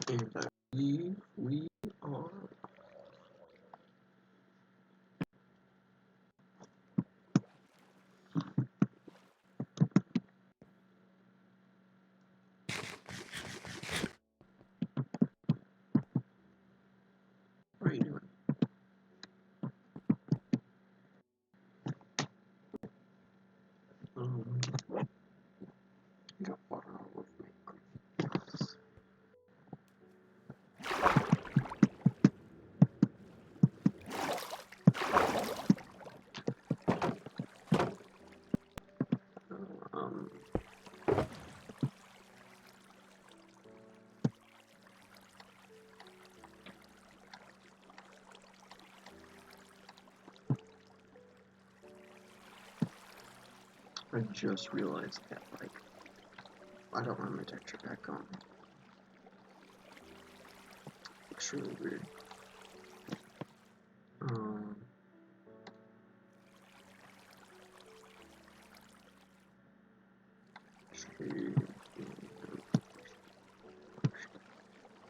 And I believe we are right now. Got water all over me. Um, I just realized that, like, I don't have my texture pack on. Looks really weird.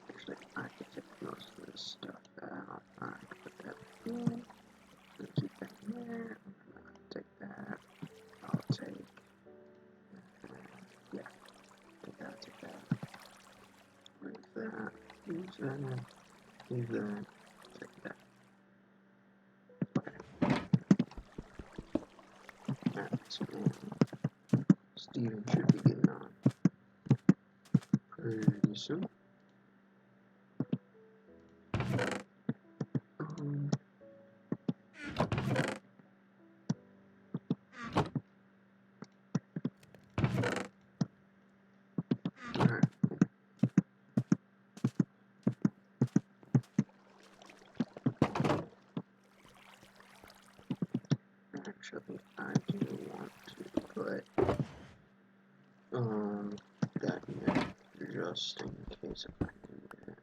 Actually, I can take most of this stuff out. I can put that in. I'll keep that in there. I'm gonna take that. I'll take. Yeah. Take that. Remove that. Use that. Leave that. Take that. Okay. That's one. Steven should be getting on pretty soon. Alright. Actually, I do want to put that in there just in case if I need it.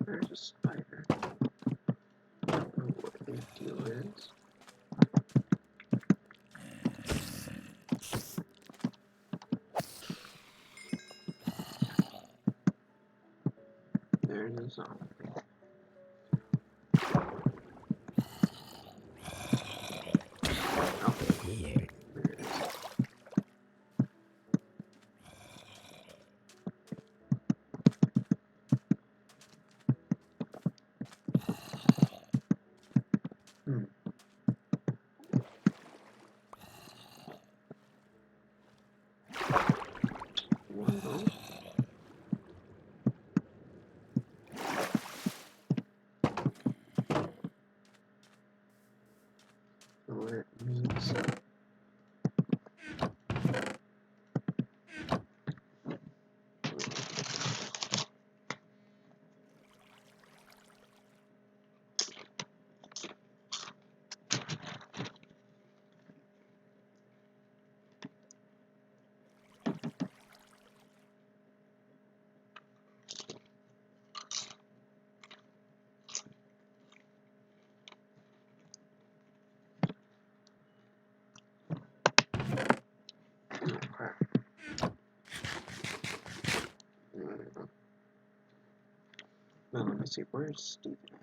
There's a spider. I don't know what the deal is. There's a zombie. Okay, there it is. Well, let me see. Crap. Now let me see, where's Steven at?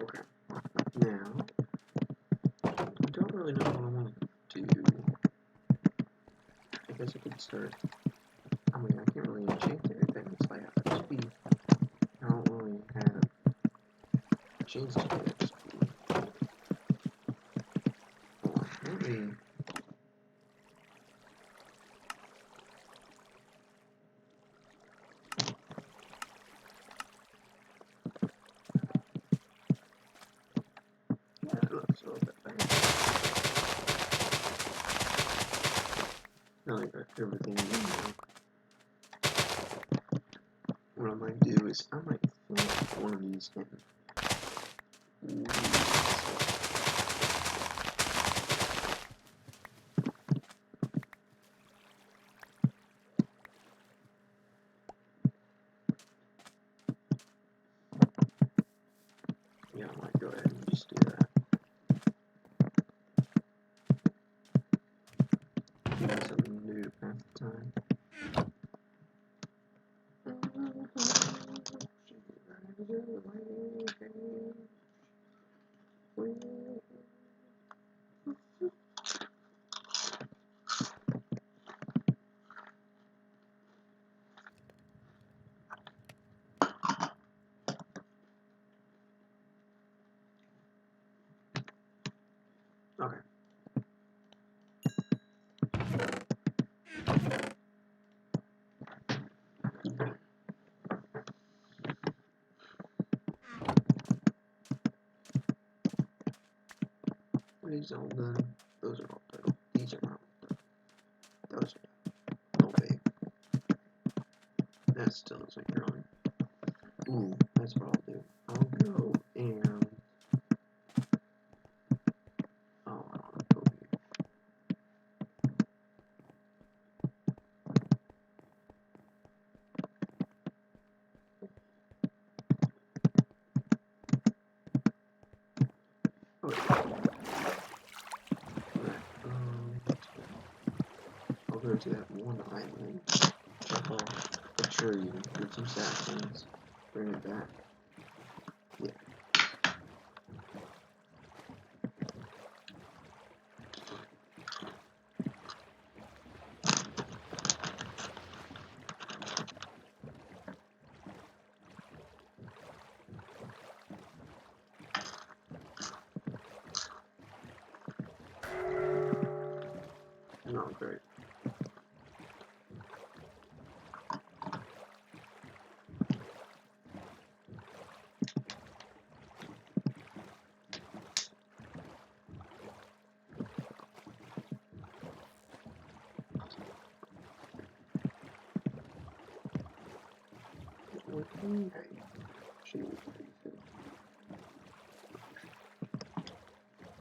Okay. Now, I don't really know what I want to do. I guess I could start. I mean, I can't really enchant anything. It's like XP. I don't really have a chance to get XP. Well, let me. Yeah, everything in there. What I might do is I might fill one of these in. Yeah, I might go ahead and just do that. Do something new at the time. Okay. These are all done. Those are all done. These are not done. Those are okay. That still isn't growing. Ooh, that's what I'll do. I'll go and I'll go here. Okay. I'll go to that one island. Chop off a tree, get some saplings, bring it back. Yeah. No, great.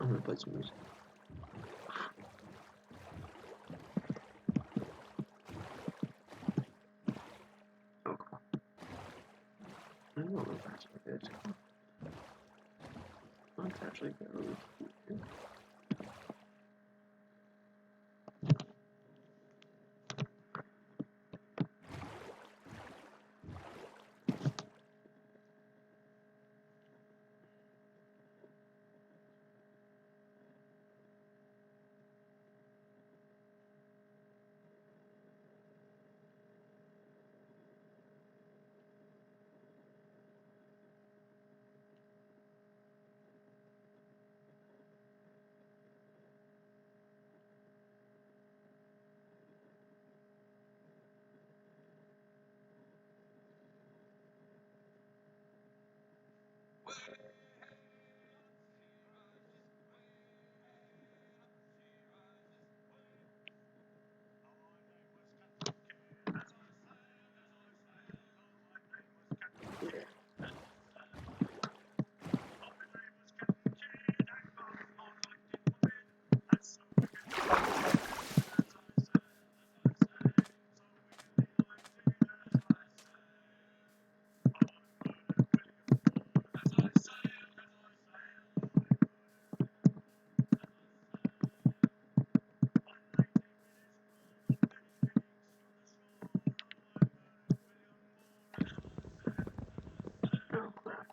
I'm gonna play some music. Okay. I don't know if that's what it is. Let's actually go here. Oh crap.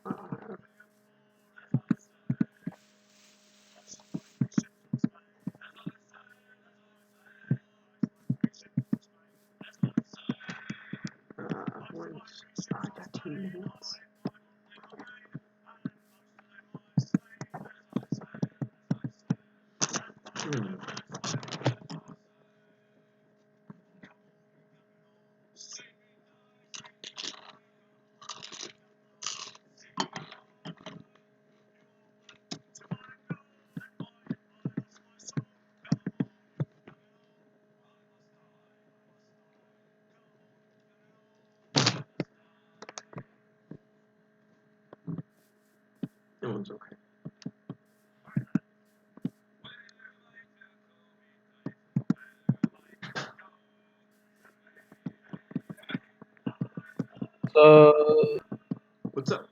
Once I got 2 minutes. one's okay. What's up?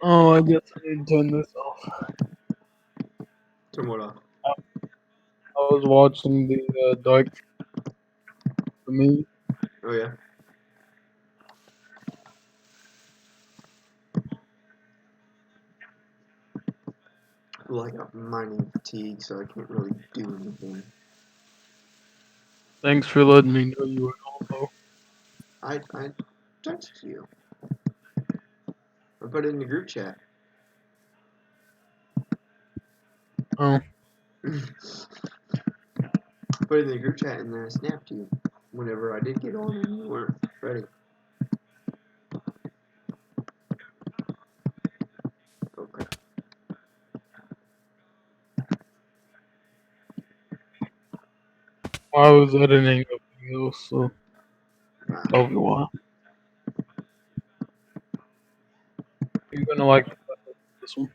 Oh, I guess I need to turn this off. Turn what off? I was watching the Dark movie. Oh yeah. Well, I got mining fatigue, so I can't really do anything. Thanks for letting me know you were also. I texted you. I put it in the group chat. Oh, Put it in the group chat and then I snapped you whenever I did get on and you weren't ready. Okay. I was editing a video, so Ah, that'll be why. You're gonna like this one.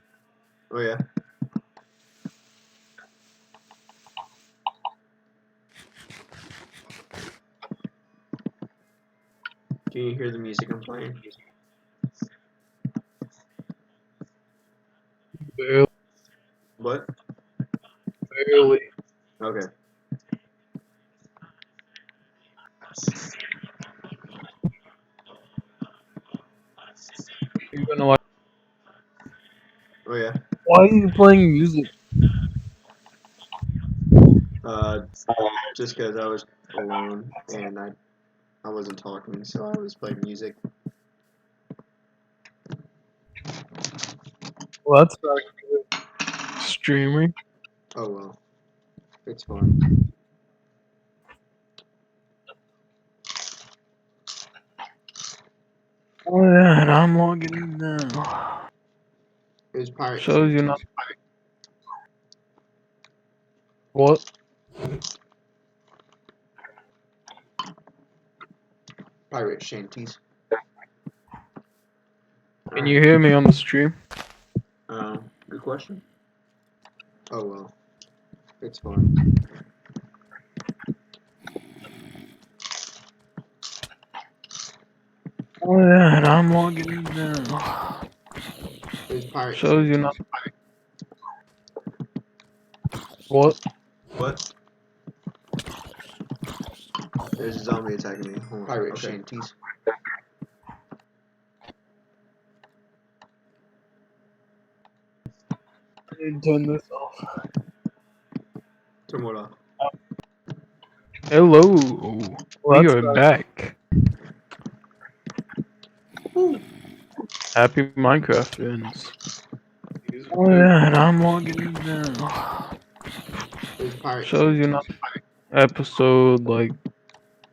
oh yeah. Can you hear the music I'm playing? Barely. What? Barely. Okay. You're gonna like. Oh yeah. Why are you playing music? Uh, just because I was alone and I wasn't talking, so I was playing music. Well, that's not good. Streaming. Oh well, it's fun. Oh yeah, and I'm logging in now. It was Pirate Shows you not. Shanties. What? Pirate Shanties. Can Alright. you hear me on the stream? Good question. Oh well, it's fun. Oh yeah, and I'm logging in now. It was Pirate Shows you not. Shanties. What? What? There's a zombie attacking me. Hold on. Pirate Shanties. I need to turn this off. Turn what off? Hello, Well, we that's are Uh, not. Back. Woo! Happy Minecraft fans. Oh yeah, and I'm logging in now. It was Pirate Shows you not. Shanties. Episode like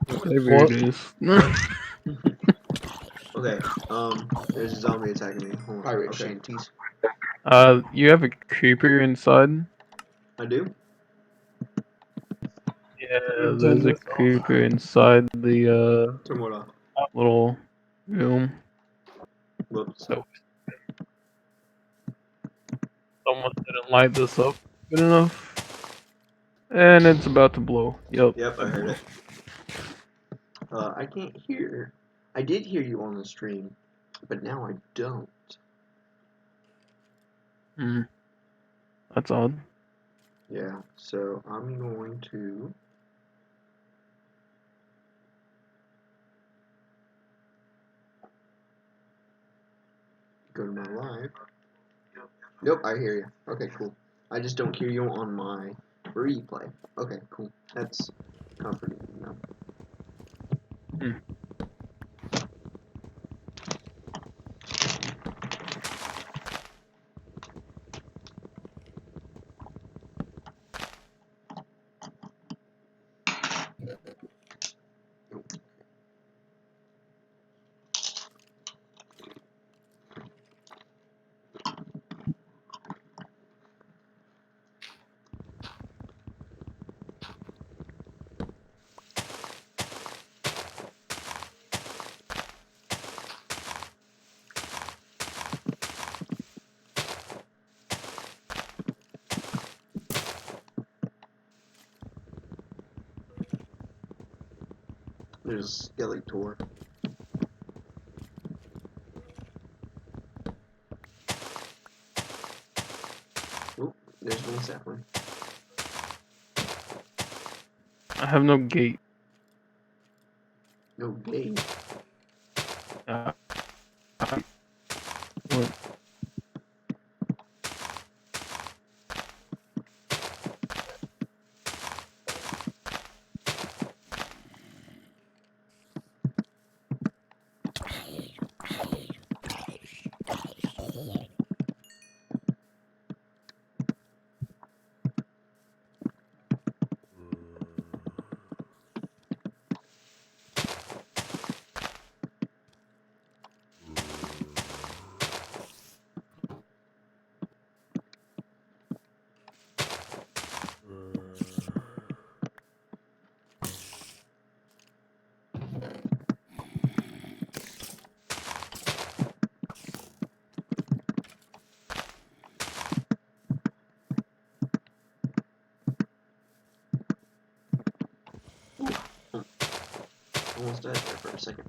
whatever What? it is. Okay, there's a zombie attacking me. Hold on. Pirate Shanties. You have a creeper inside. I do? Yeah, Turn there's a this off. creeper inside the Turn what off? little room. Whoops. That someone didn't light this up good enough, and it's about to blow. Yep. Yep, I heard it. I can't hear. I did hear you on the stream, but now I don't. Hmm. That's odd. Yeah, so I'm going to go to my live. Nope, I hear you. Okay, cool. I just don't hear you on my replay. Okay, cool. That's comforting to know. Hmm. There's a Skeletor. Oop, there's one sapling. I have no gate. No gate. What? Almost died there for a second.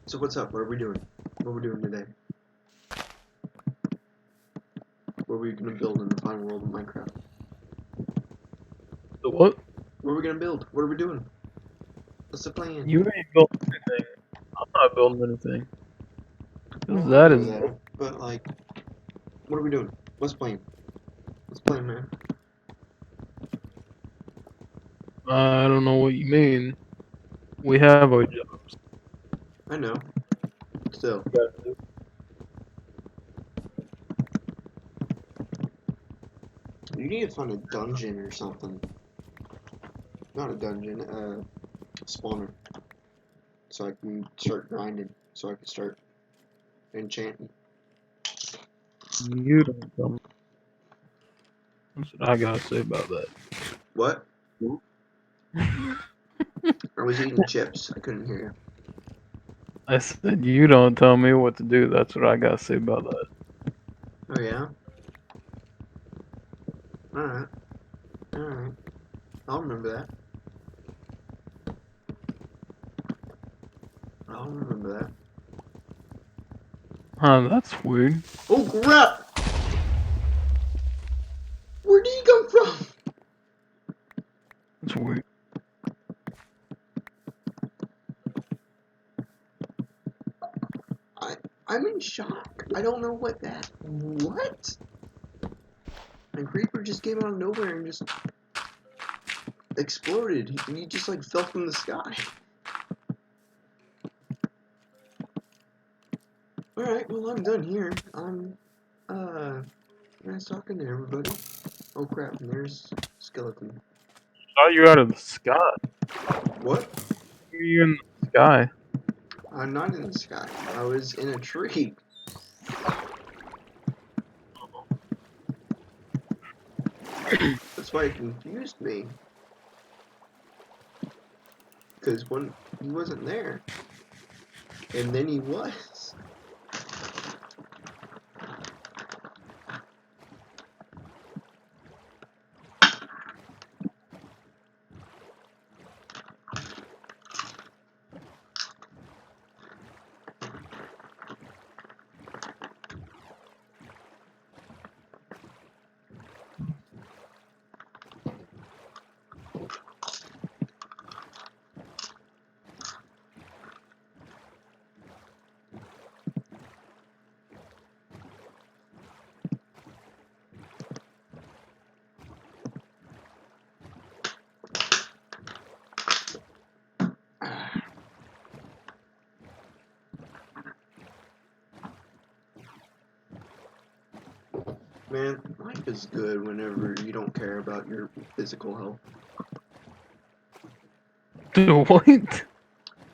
So what's up? What are we doing? What are we doing today? What are we gonna build in the final world of Minecraft? The what? What are we gonna build? What are we doing? What's the plan? You ain't building anything. I'm not building anything. No, I That know is. that, but like, what are we doing? What's the plan? What's the plan, man? I don't know what you mean. We have our jobs. I know. Still, you need to find a dungeon or something. Not a dungeon, spawner. So I can start grinding. So I can start enchanting. You don't tell me. That's what I gotta say about that. What? I was eating chips. I couldn't hear you. I said you don't tell me what to do. That's what I gotta say about that. Oh yeah? Alright. Alright. I'll remember that. I'll remember that. Huh, that's weird. Oh crap! Where did he come from? That's weird. I'm in shock. I don't know what that. What? And Creeper just came out of nowhere and just exploded. He just like fell from the sky. Alright, well I'm done here. Nice talking to everybody. Oh crap, and there's skeleton. Saw you out of the sky. What? You're in the sky. I'm not in the sky. I was in a tree. That's why it confused me. Because when he wasn't there. And then he was. Man, life is good whenever you don't care about your physical health. What?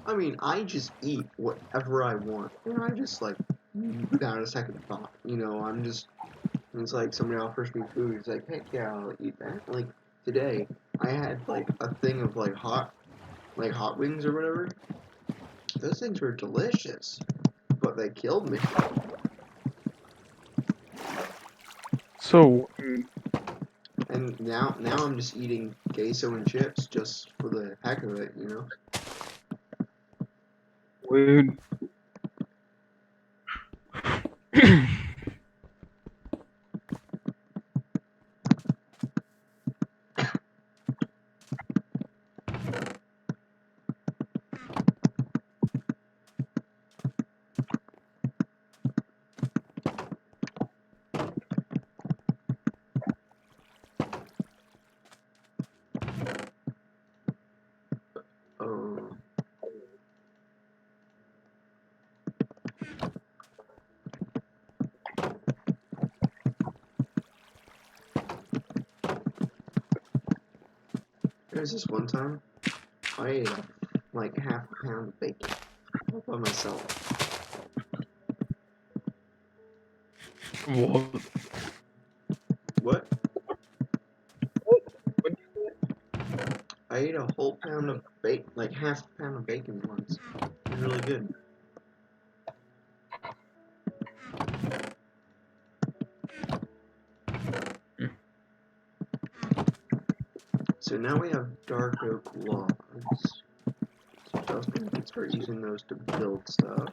I mean, I just eat whatever I want. And I just, like, without a second thought. You know, I'm just, it's like somebody offers me food. It's like, heck yeah, I'll eat that. Like, today, I had, like, a thing of, like, hot wings or whatever. Those things were delicious. But they killed me. So, And And now I'm just eating queso and chips just for the heck of it, you know. Weird. Oh, there was this one time I ate like half a pound of bacon all by myself. What? What? I ate a whole pound of bacon, like half a pound of bacon once. It was really good. So now we have dark oak logs. So Justin can start using those to build stuff.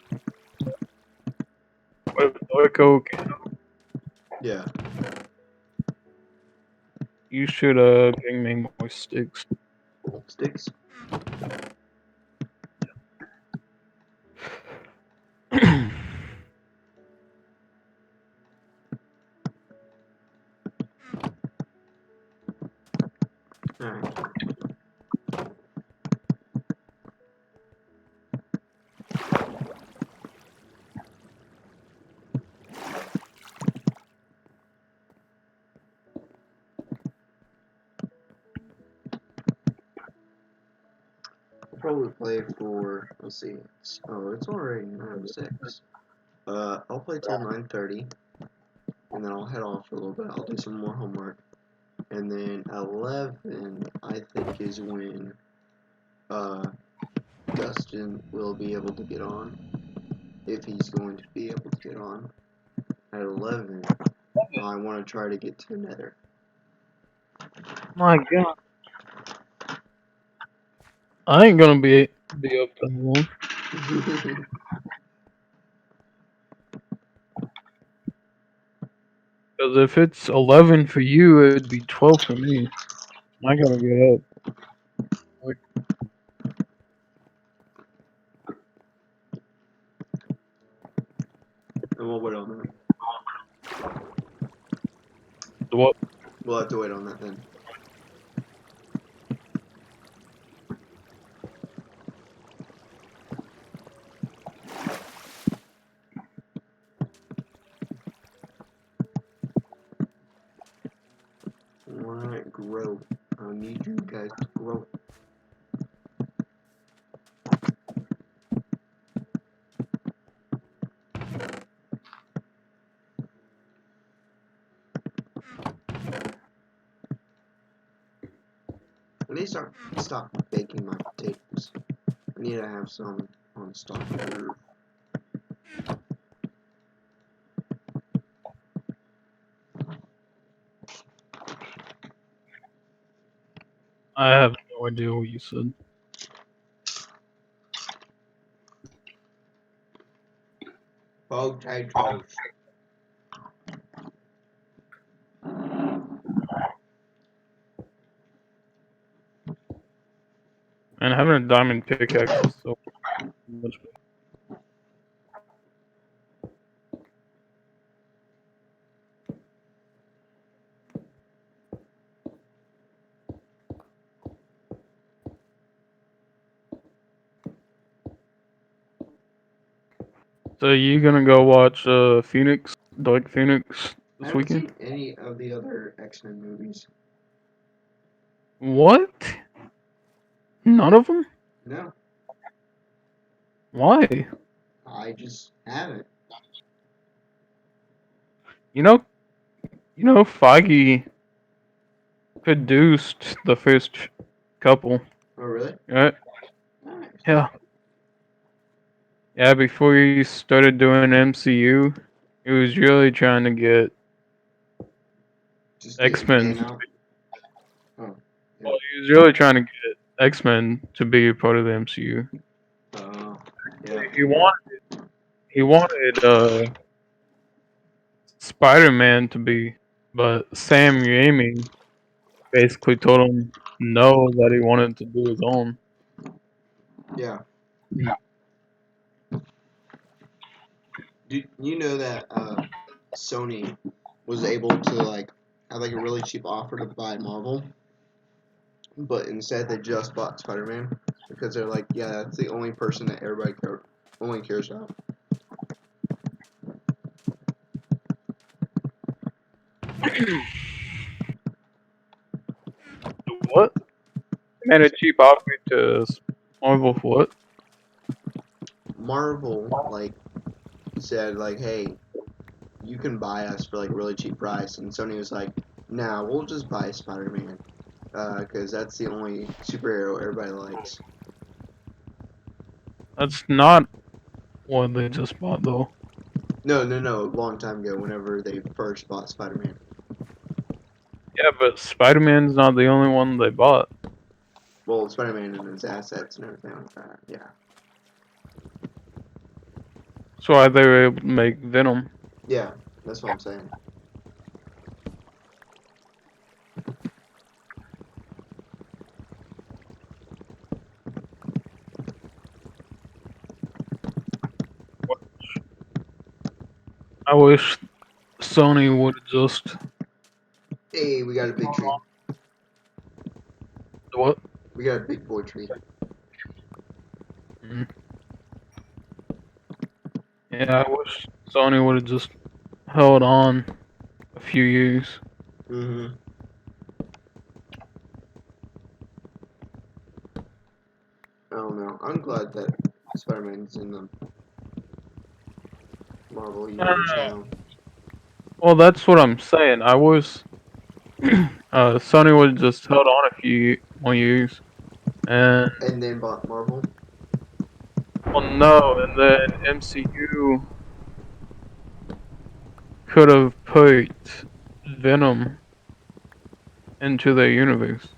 With dark oak, Yeah. you should bring me more sticks. Sticks. Alright. I'll probably play for, let's see, it's already 9:06. I'll play till 9:30, and then I'll head off for a little bit. I'll do some more homework, and then 11, I think, is when, Dustin will be able to get on, if he's going to be able to get on. At 11, I want to try to get to Nether. My God, I ain't gonna be up that long. Because if it's 11 for you, it'd be 12 for me. I gotta get up. Like, And we'll wait on that. what? We'll have to wait on that then. Alright, grow. I need you guys to grow. I need to stop baking my potatoes. I need to have some on stock reserve. I have no idea what you said. Potatoes. And having a diamond pickaxe is so much better. So you gonna go watch Phoenix, Dark Phoenix I this haven't weekend? seen any of the other X-Men movies. What? None of them? No, Why? I just haven't. You know, Feige produced the first couple, Oh, really? right? Nice. Yeah. Yeah, before he started doing MCU, he was really trying to get Just get it X-Men. came out. He's really trying to get X-Men to be a part of the MCU. Yeah. He wanted Spider-Man to be, but Sam Raimi basically told him no, that he wanted to do his own. Yeah. Do you know that Sony was able to like have like a really cheap offer to buy Marvel, but instead they just bought Spider-Man because they're like, yeah, that's the only person that everybody only cares about. What? Made a cheap offer to Marvel for what? Marvel like said like, hey, you can buy us for like a really cheap price, and Sony was like, nah, we'll just buy Spider-Man because that's the only superhero everybody likes. That's not what they just bought, though. No, long time ago, whenever they first bought Spider-Man. Yeah, but Spider-Man's not the only one they bought. Well, Spider-Man and his assets and everything like that. Yeah. That's why they were able to make Venom. Yeah, that's what I'm saying. I wish Sony would have just Hey, we got a big tree. what? We got a big boy tree. Mm. Yeah, I wish Sony would have just held on a few years. Mm-hmm. I don't know. I'm glad that Spider-Man's in the Marvel universe now. Well, that's what I'm saying. I wish Sony would have just held on a few more years, and And then bought Marvel. well, no, and then MCU could have put Venom into their universe.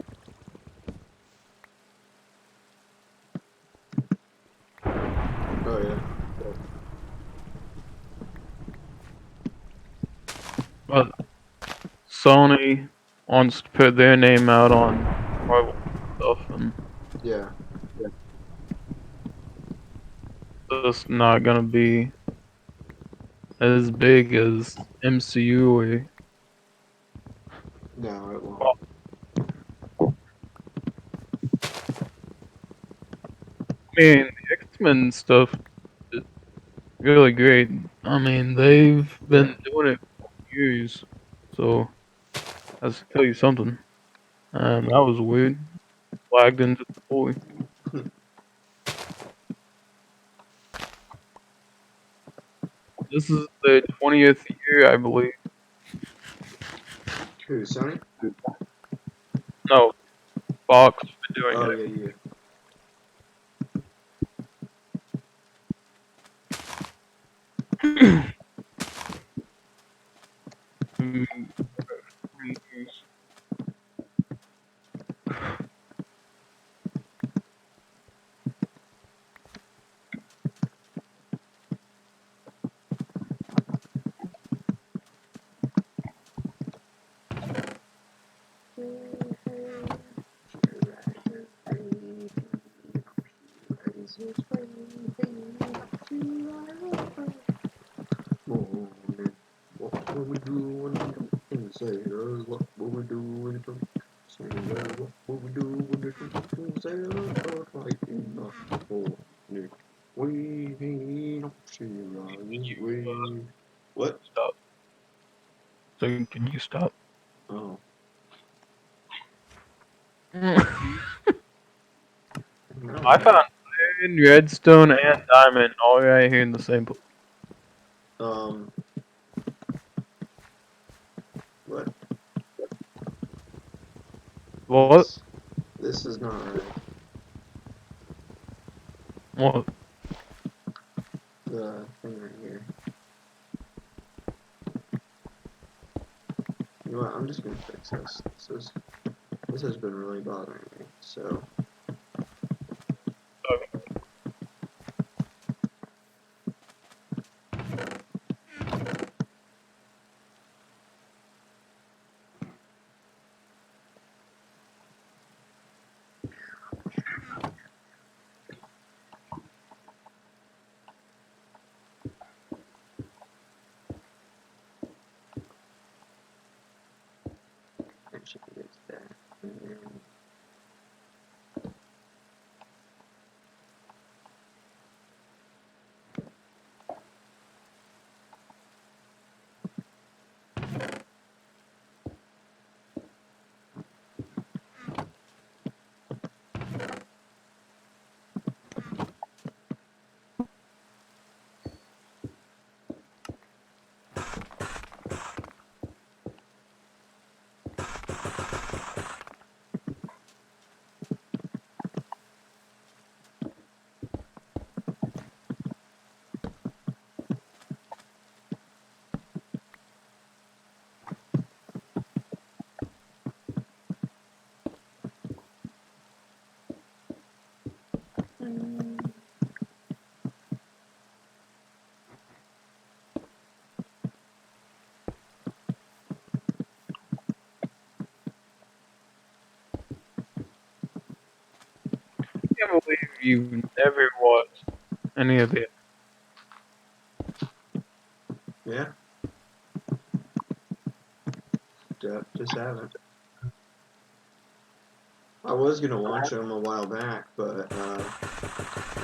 Oh yeah. But Sony wants to put their name out on Marvel stuff, and Yeah. it's not gonna be as big as MCU. No, it won't. Well, I mean, the X-Men stuff is really great. I mean, they've Yeah. been doing it for years, so that's tell you something. And that was weird. Flagged into the boy. This is the 20th year, I believe. Who? Sony? No, Fox been doing Oh it. yeah, yeah. Mm, 20 years. What will we do when we don't say what will we do when we don't say what will we do when we don't say right in the morning? We don't see we. What? Stop. So can you stop? Oh, no, I man. found redstone and diamond all right here in the same place. Um, what? What? This, this is not right. What? The thing right here. You know what? I'm just gonna fix this. This is This has been really bothering me. So actually, it's there. And I can't believe you've never watched any of it. yeah, just haven't. I was gonna watch them a while back, but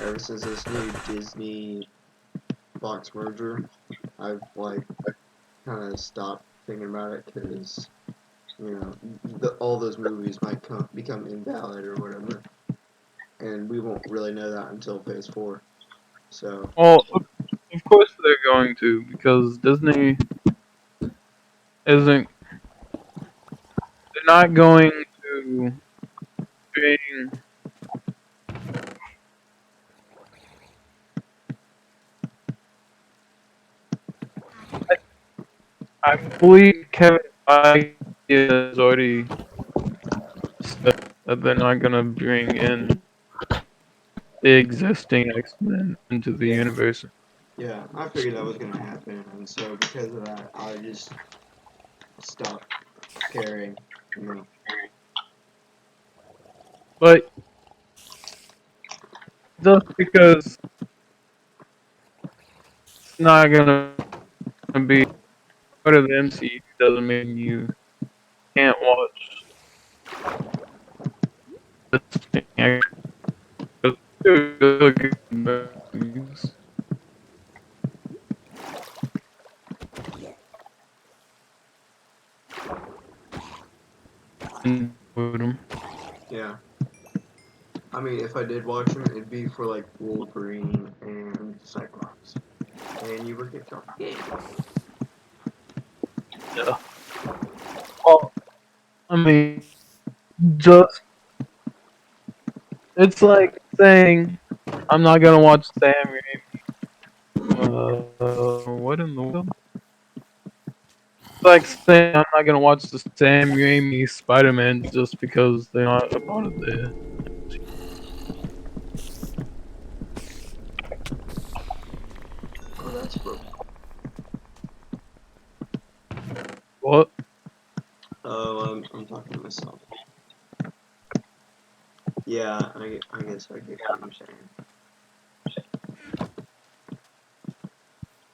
ever since this new Disney Fox merger, I've like kind of stopped thinking about it because all those movies might become invalid or whatever, and we won't really know that until Phase 4. So Well, of course they're going to, because Disney isn't. They're not going to bring. I, I believe Kevin Feige has already said that they're not going to bring in the existing X-Men into the yeah, universe. yeah, I figured that was gonna happen, and so because of that, I just stopped caring. You know, But just because it's not going to be part of the MCU doesn't mean you can't watch this thing. They're really good movies. Enjoyed them. yeah. I mean, if I did watch them, it'd be for like Wolverine and Cyclops, and you would get your game. Yeah. Well, I mean, just it's like saying I'm not gonna watch Sam Raimi. What in the world? It's like saying I'm not gonna watch the Sam Raimi Spider-Man just because they're not a part of the Oh, that's broken. what? Oh, I'm talking to myself. Yeah, I guess I get what you're saying.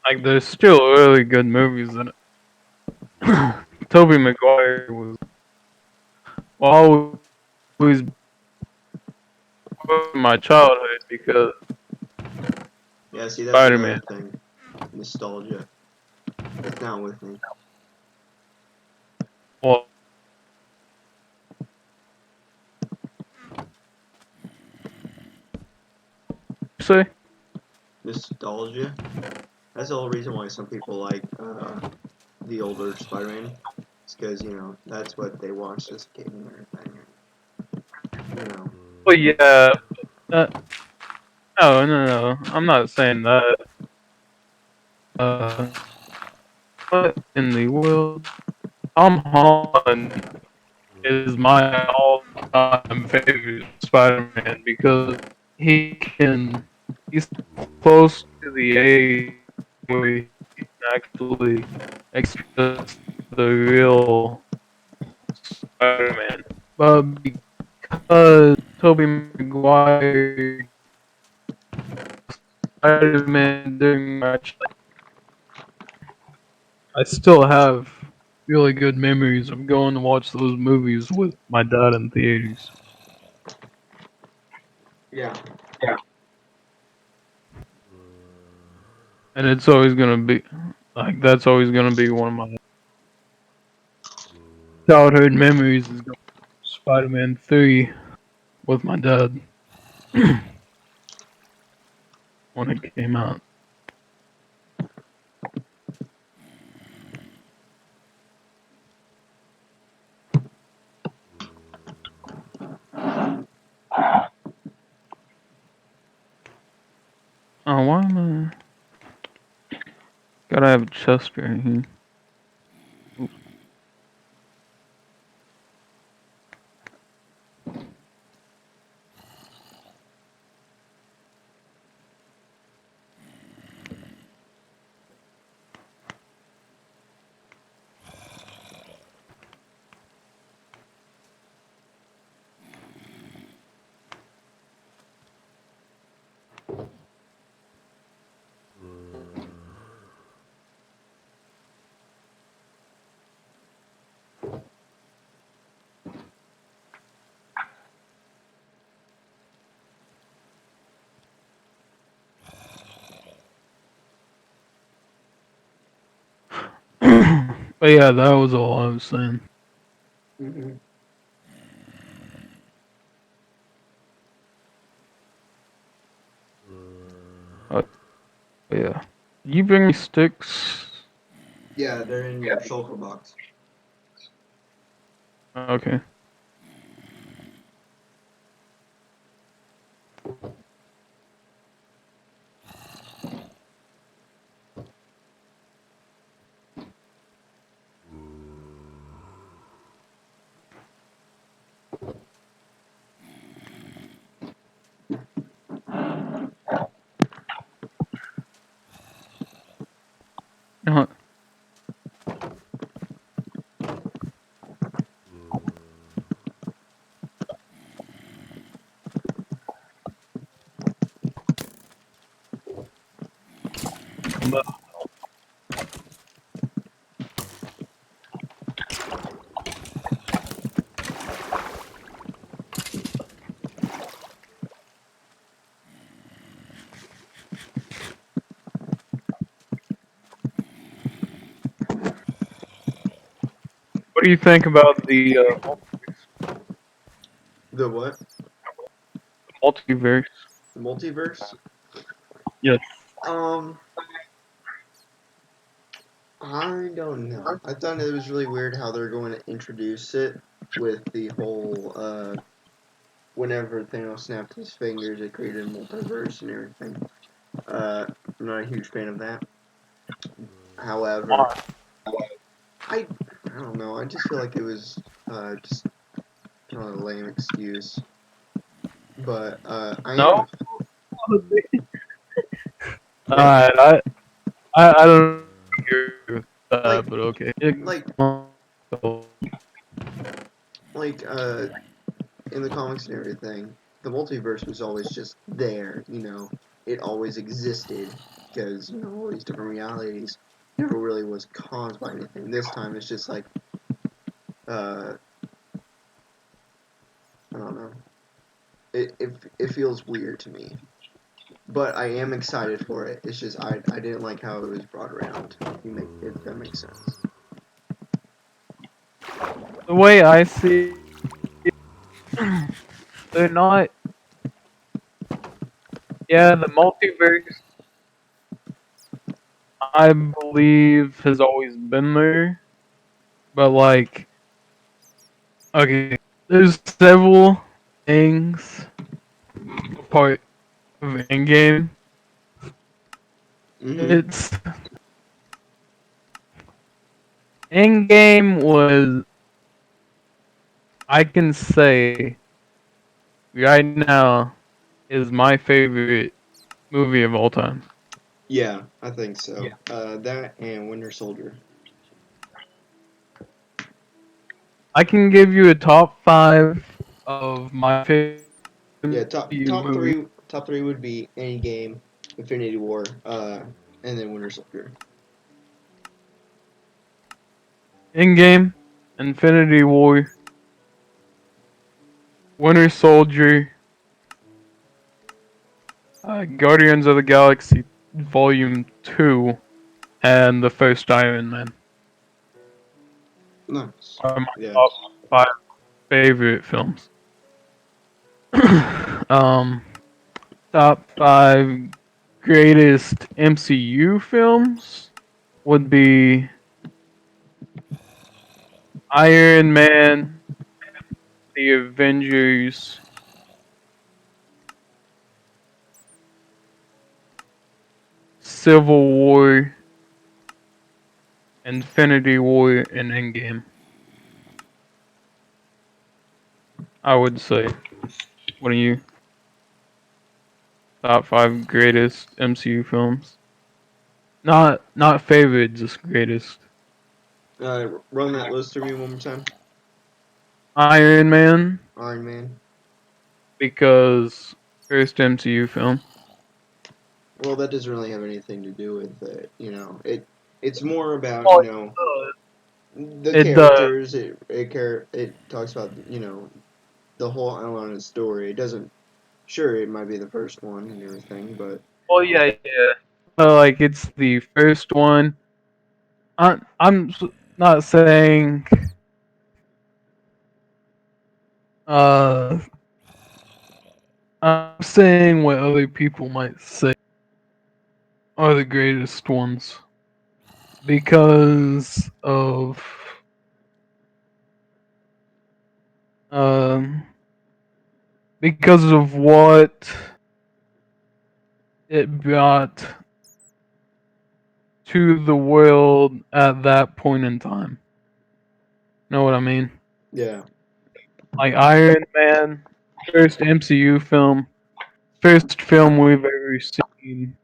Like there's still really good movies in it. Tobey Maguire was always part of my childhood because Yeah, see, that's Spider-Man. another thing. Nostalgia. It's not with me. What you say? Nostalgia. That's the whole reason why some people like the older Spider-Man. It's because that's what they watched as a kid and everything. You know. Well, yeah. Uh, no, no, no. I'm not saying that. What in the world? Tom Holland. is my all-time favorite Spider-Man because he's close to the age where he can actually express the real Spider-Man. But because Tobey Maguire Spider-Man during March, I still have really good memories of going to watch those movies with my dad in theaters. Yeah. And it's always gonna be like that's always gonna be one of my childhood memories is going to Spider-Man 3 with my dad when it came out. Oh, why am I? Gotta have a chest right here. Oops. But yeah, that was all I was saying. Hmm. Oh, yeah. You bring me sticks? Yeah, they're in your shulker box. Okay. Uh, but what do you think about the The what? multiverse? The multiverse? Yes. Um, I don't know. I thought it was really weird how they're going to introduce it with the whole whenever Thanos snapped his fingers, it created a multiverse and everything. I'm not a huge fan of that. However, I don't know. I just feel like it was just kind of a lame excuse. But I No. am what Alright, I don't agree with like that, but okay. like like in the comics and everything. The multiverse was always just there. It always existed because all these different realities never really was caused by anything. This time it's just like uh I don't know. It feels weird to me. But I am excited for it. It's just I didn't like how it was brought around. If that makes sense. the way I see it, they're not. Yeah, the multiverse, I believe, has always been there, but like, okay, there's several things part of Endgame. Mm-hmm. It's Endgame was I can say right now is my favorite movie of all time. Yeah, I think so. Yeah. That and Winter Soldier. I can give you a top 5 of my favorite Yeah, MCU movies. top three would be Endgame, Infinity War, and then Winter Soldier. Endgame, Infinity War, Winter Soldier, Guardians of the Galaxy Volume 2, and the first Iron Man Nice. are my Yeah. top 5 favorite films. um, top 5 greatest MCU films would be Iron Man, The Avengers, Civil War, Infinity War, and Endgame. I would say. What are you? Top 5 greatest MCU films? Not favorite, just greatest. Run that list through me one more time. Iron Man Iron Man. because first MCU film. Well, that doesn't really have anything to do with it. It's more about Oh, the it does. characters. It talks about the whole outline of the story. It doesn't. Sure, it might be the first one and everything, but Well, yeah. Like it's the first one. I'm not saying uh I'm saying what other people might say are the greatest ones because of um because of what it brought to the world at that point in time. Know what I mean? yeah. Like Iron Man, first MCU film, first film we've ever seen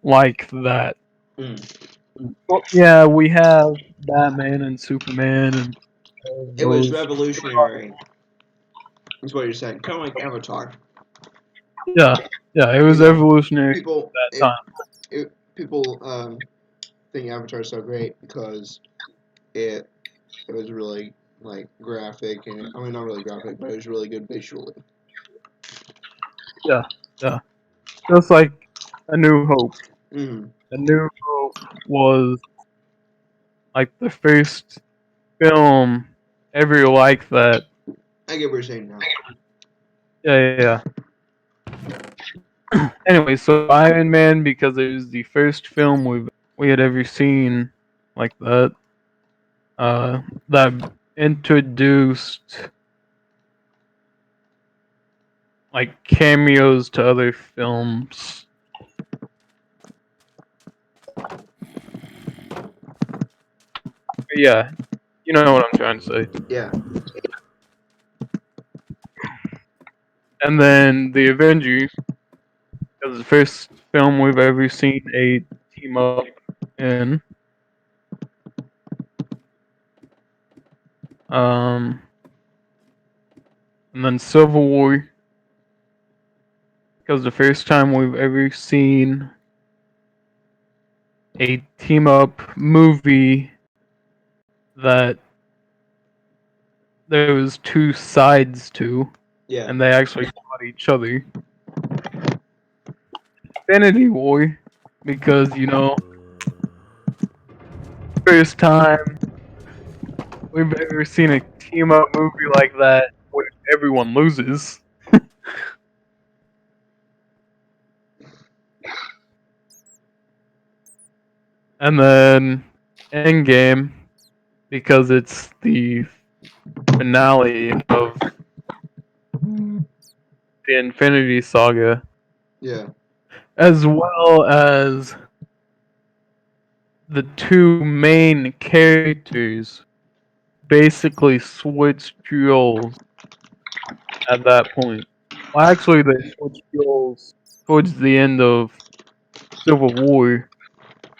like that. Mm. Well, yeah, we have Batman and Superman and all It was those. revolutionary. Is what you're saying. Kind of like Avatar. Yeah, yeah, it You was know, evolutionary at people that it, time. people think Avatar is so great because it it was really like graphic and I mean not really graphic, but it was really good visually. Yeah, yeah. Just like A New Hope. Mm. A New Hope was like the first film ever like that. I get what you're saying now. Yeah. Anyway, so Iron Man because it was the first film we had ever seen like that. That introduced like cameos to other films. Yeah, you know what I'm trying to say. Yeah. And then the Avengers, because the first film we've ever seen a team up in. Um, and then Civil War, because the first time we've ever seen a team up movie that there was two sides to, Yeah. and they actually fought each other. Infinity War, because first time we've ever seen a team up movie like that where everyone loses. And then Endgame, because it's the finale of the Infinity Saga, Yeah. as well as the two main characters basically switched roles at that point. Well, actually, they switched roles towards the end of Civil War,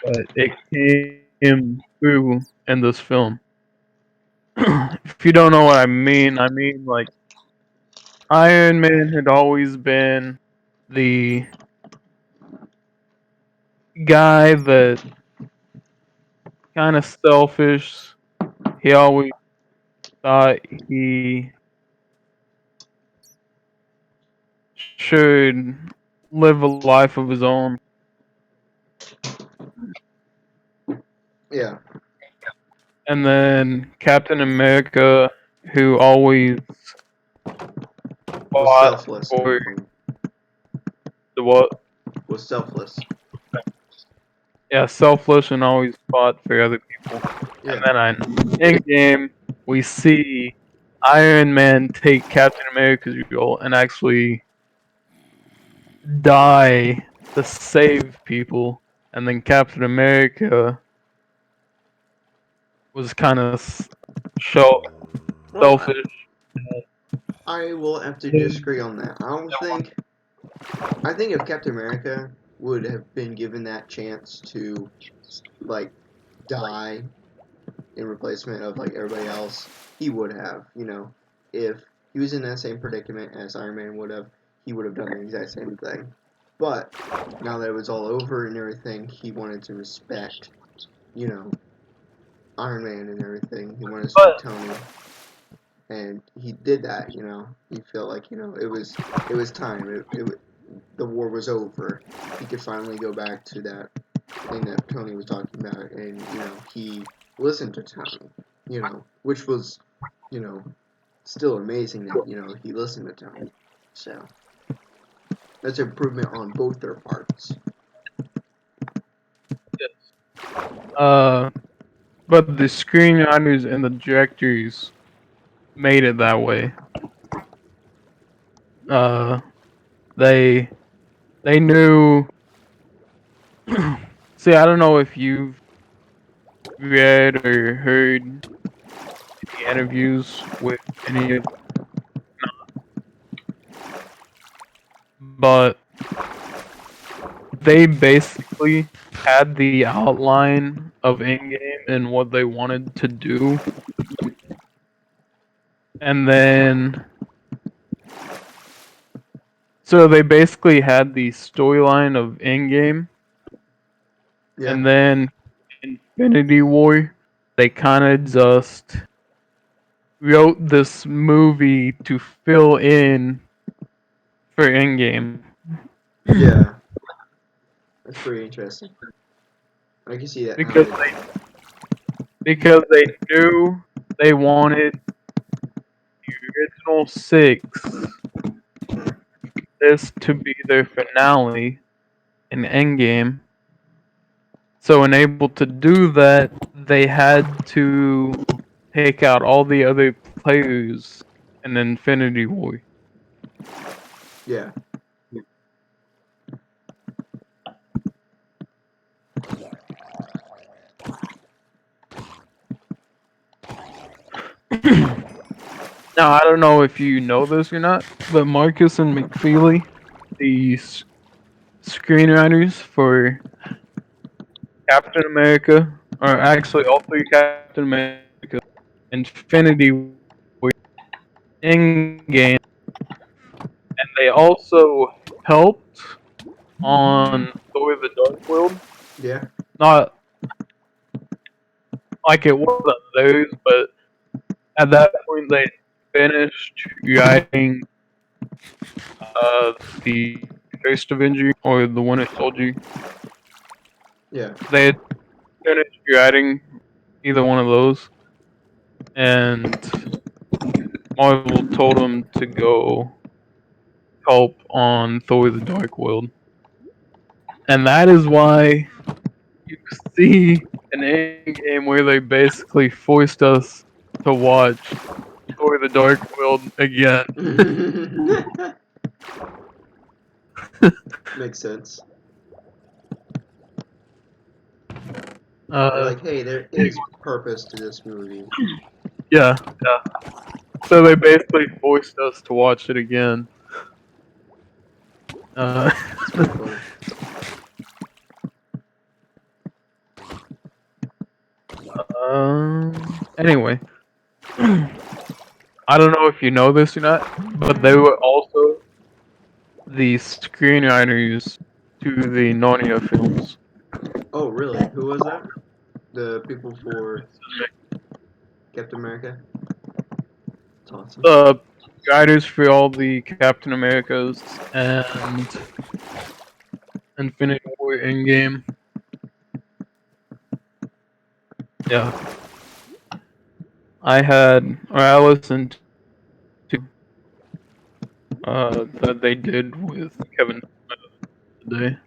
but it came through in this film. If you don't know what I mean like Iron Man had always been the guy that kind of selfish. He always thought he should live a life of his own. Yeah, And then Captain America, who always was fought selfless and for everything. the what? Was selfless. Yeah, selfless and always fought for other people. And Yeah, then on Endgame, we see Iron Man take Captain America's role and actually die to save people. And then Captain America was kind of show well, selfish. I will have to And disagree on that. I don't think. I think if Captain America would have been given that chance to, like, die in replacement of like everybody else, he would have. If he was in that same predicament as Iron Man would have, he would have done the exact same thing. But now that it was all over and everything, he wanted to respect, you know, Iron Man and everything. He wanted to respect but Tony, and he did that. He felt like it was time. The war was over. He could finally go back to that thing that Tony was talking about, and he listened to Tony. Which was you know still amazing that he listened to Tony. So that's an improvement on both their parts. uh, but the screenwriters and the directors made it that way. Uh, they they knew. See, I don't know if you've read or heard any interviews with any of, but they basically had the outline of Endgame and what they wanted to do, and then so they basically had the storyline of Endgame, Yeah, and then Infinity War. They kind of just wrote this movie to fill in for Endgame yeah, that's pretty interesting. I can see that how because they. they knew they wanted the original six this to be their finale in Endgame. So, in able to do that, they had to take out all the other players in Infinity War. Yeah, Now, I don't know if you know this or not, but Marcus and McFeely, the screenwriters for Captain America, or actually all three Captain America, Infinity War, Endgame, and they also helped on Thor: The Dark World. yeah, Not like it wasn't theirs, but at that point they finished writing the First Avenger or the Winter Soldier. yeah, They had finished writing either one of those, and Marvel told them to go help on Thor: The Dark World, and that is why you see an Endgame where they basically forced us to watch Thor: The Dark World again. makes sense. They're Uh, like, hey, there is purpose to this movie. Yeah, yeah. So they basically forced us to watch it again. Uh, It's pretty funny. anyway, I don't know if you know this or not, but they were also the screenwriters to the Narnia films. Oh, really? Who was that? The people for Captain America? That's awesome. Writers for all the Captain Americas and Infinity War Endgame. Yeah, I listened to that they did with Kevin today.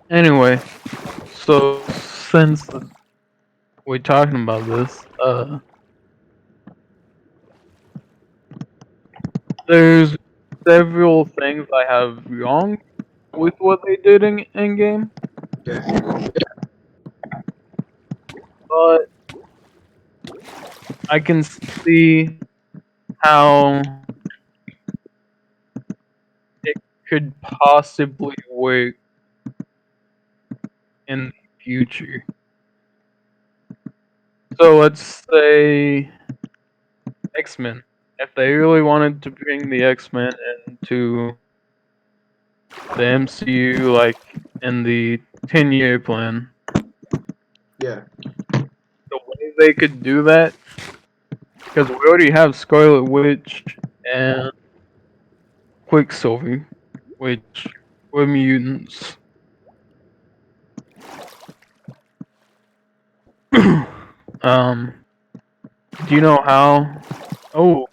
Anyway, so since we're talking about this, there's several things I have wrong with what they did in Endgame, Okay. but I can see how it could possibly work in the future. So let's say X-Men. If they really wanted to bring the X-Men into the MCU, like in the 10-year plan, Yeah. the way they could do that, because we already have Scarlet Witch and Quicksilver, which were mutants. um, do you know how? Oh,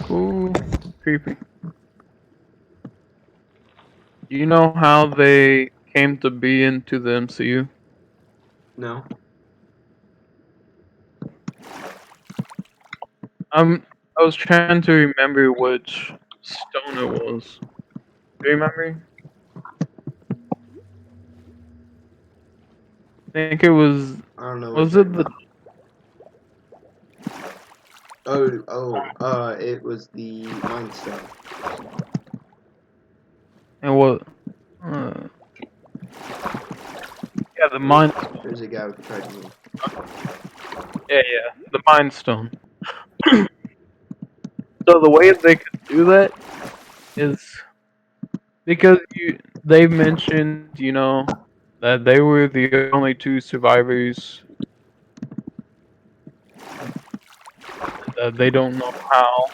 ooh, creepy. Do you know how they came to be into the MCU? No. I was trying to remember which stone it was. Do you remember? I think it was. I don't know what Was you're it talking the? about. Oh, it was the Mind Stone. It was. Uh, yeah, the There's, Mind. there's a guy with the trident. Yeah, yeah, the Mind Stone. So the way they could do that is because they mentioned, that they were the only two survivors, and that they don't know how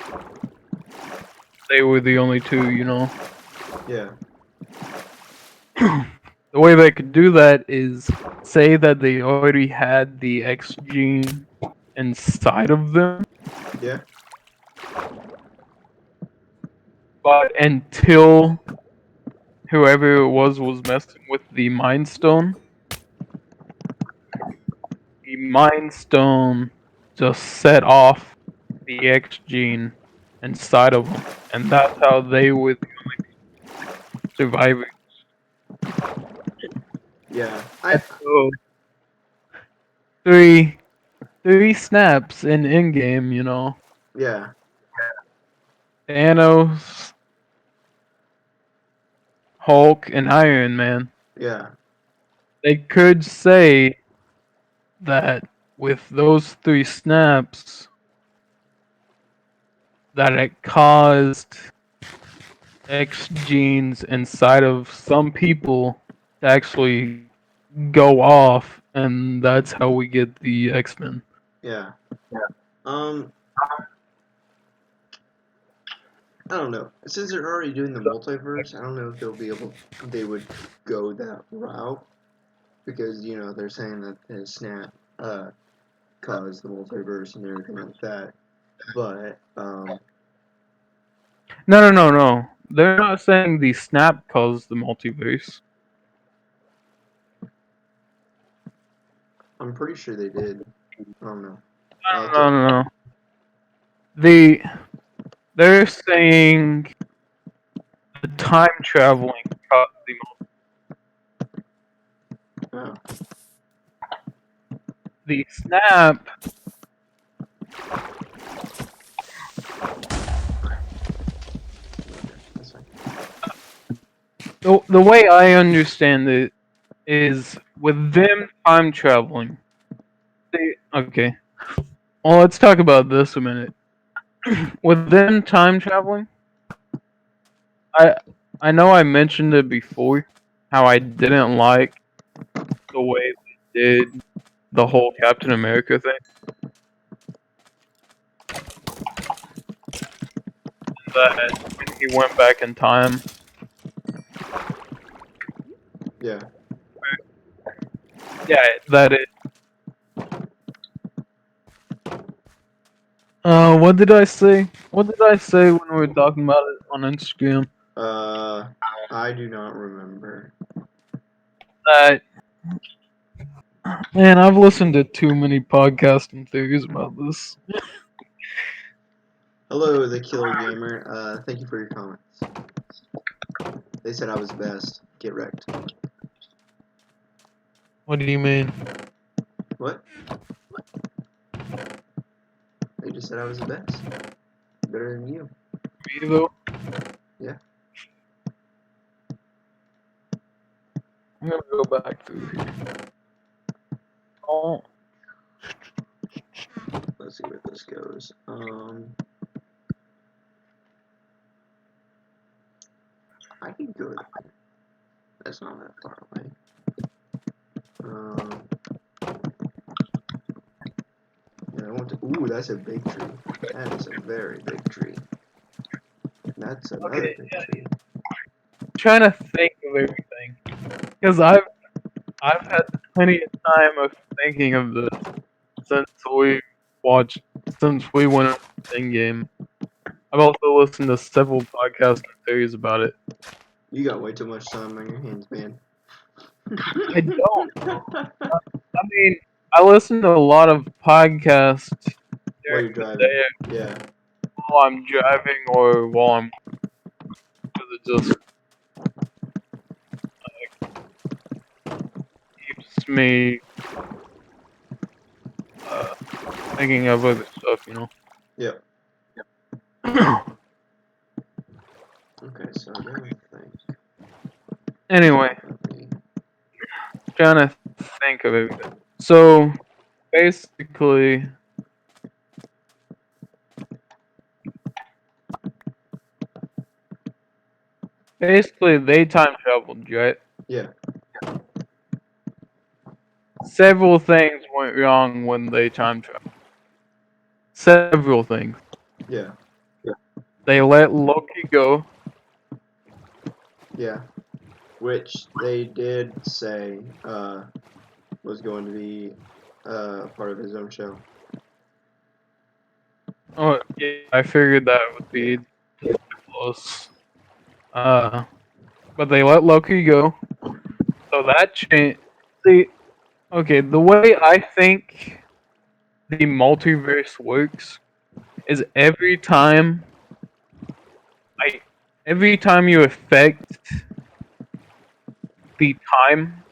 they were the only two. Yeah. The way they could do that is say that they already had the X gene inside of them, Yeah. but until whoever it was messing with the Mind Stone, the Mind Stone just set off the X gene inside of them, and that's how they were the survivors. Yeah. And so three three snaps in Endgame. Yeah. Thanos, Hulk, and Iron Man. Yeah. They could say that with those three snaps, that it caused X genes inside of some people to actually go off, and that's how we get the X-Men. Yeah. Um, I don't know. Since they're already doing the multiverse, I don't know if they would go that route because they're saying that the snap caused the multiverse and everything like that. But No, no, no, no. They're not saying the snap caused the multiverse. I'm pretty sure they did. I don't know. I'll have No, to. no, no. The they're saying the time traveling caused the multiverse. Oh. The snap. That's fine. The way I understand it is with them time traveling. Okay. Well, let's talk about this a minute. With them time traveling, I I know I mentioned it before, how I didn't like the way they did the whole Captain America thing. That when he went back in time. Yeah. Yeah, that it. What did I say? What did I say when we were talking about it on Instagram? I do not remember. That man, I've listened to too many podcasts and theories about this. Hello, the Killer Gamer. Thank you for your comments. They said I was best. Get wrecked. What do you mean? What? They just said I was the best. Better than you. Me though? Yeah. I'm gonna go back through here. Oh, Let's see where this goes. I can go there. That's not that far away. Yeah, I want to. Ooh, that's a big tree. That is a very big tree. That's another okay. big Yeah, tree. trying to think of everything because I've had plenty of time of thinking of this since we watched since we went on the thing game. I've also listened to several podcasts and theories about it. You got way too much time on your hands, man. I don't. I mean, I listen to a lot of podcasts While during you're the driving. day Yeah. while I'm driving or while I'm. Because it just keeps me uh, thinking of other stuff, you know. Yep. Okay, so I don't think. Anyway, Okay. trying to think of it. So basically, they time traveled, right? Yeah. Several things went wrong when they time traveled. Several things. Yeah. They let Loki go. Yeah. Which they did say was going to be part of his own show. Oh, yeah, I figured that would Yeah. be close. But they let Loki go. So that changed. See, okay, the way I think the multiverse works is I, every time you affect the time,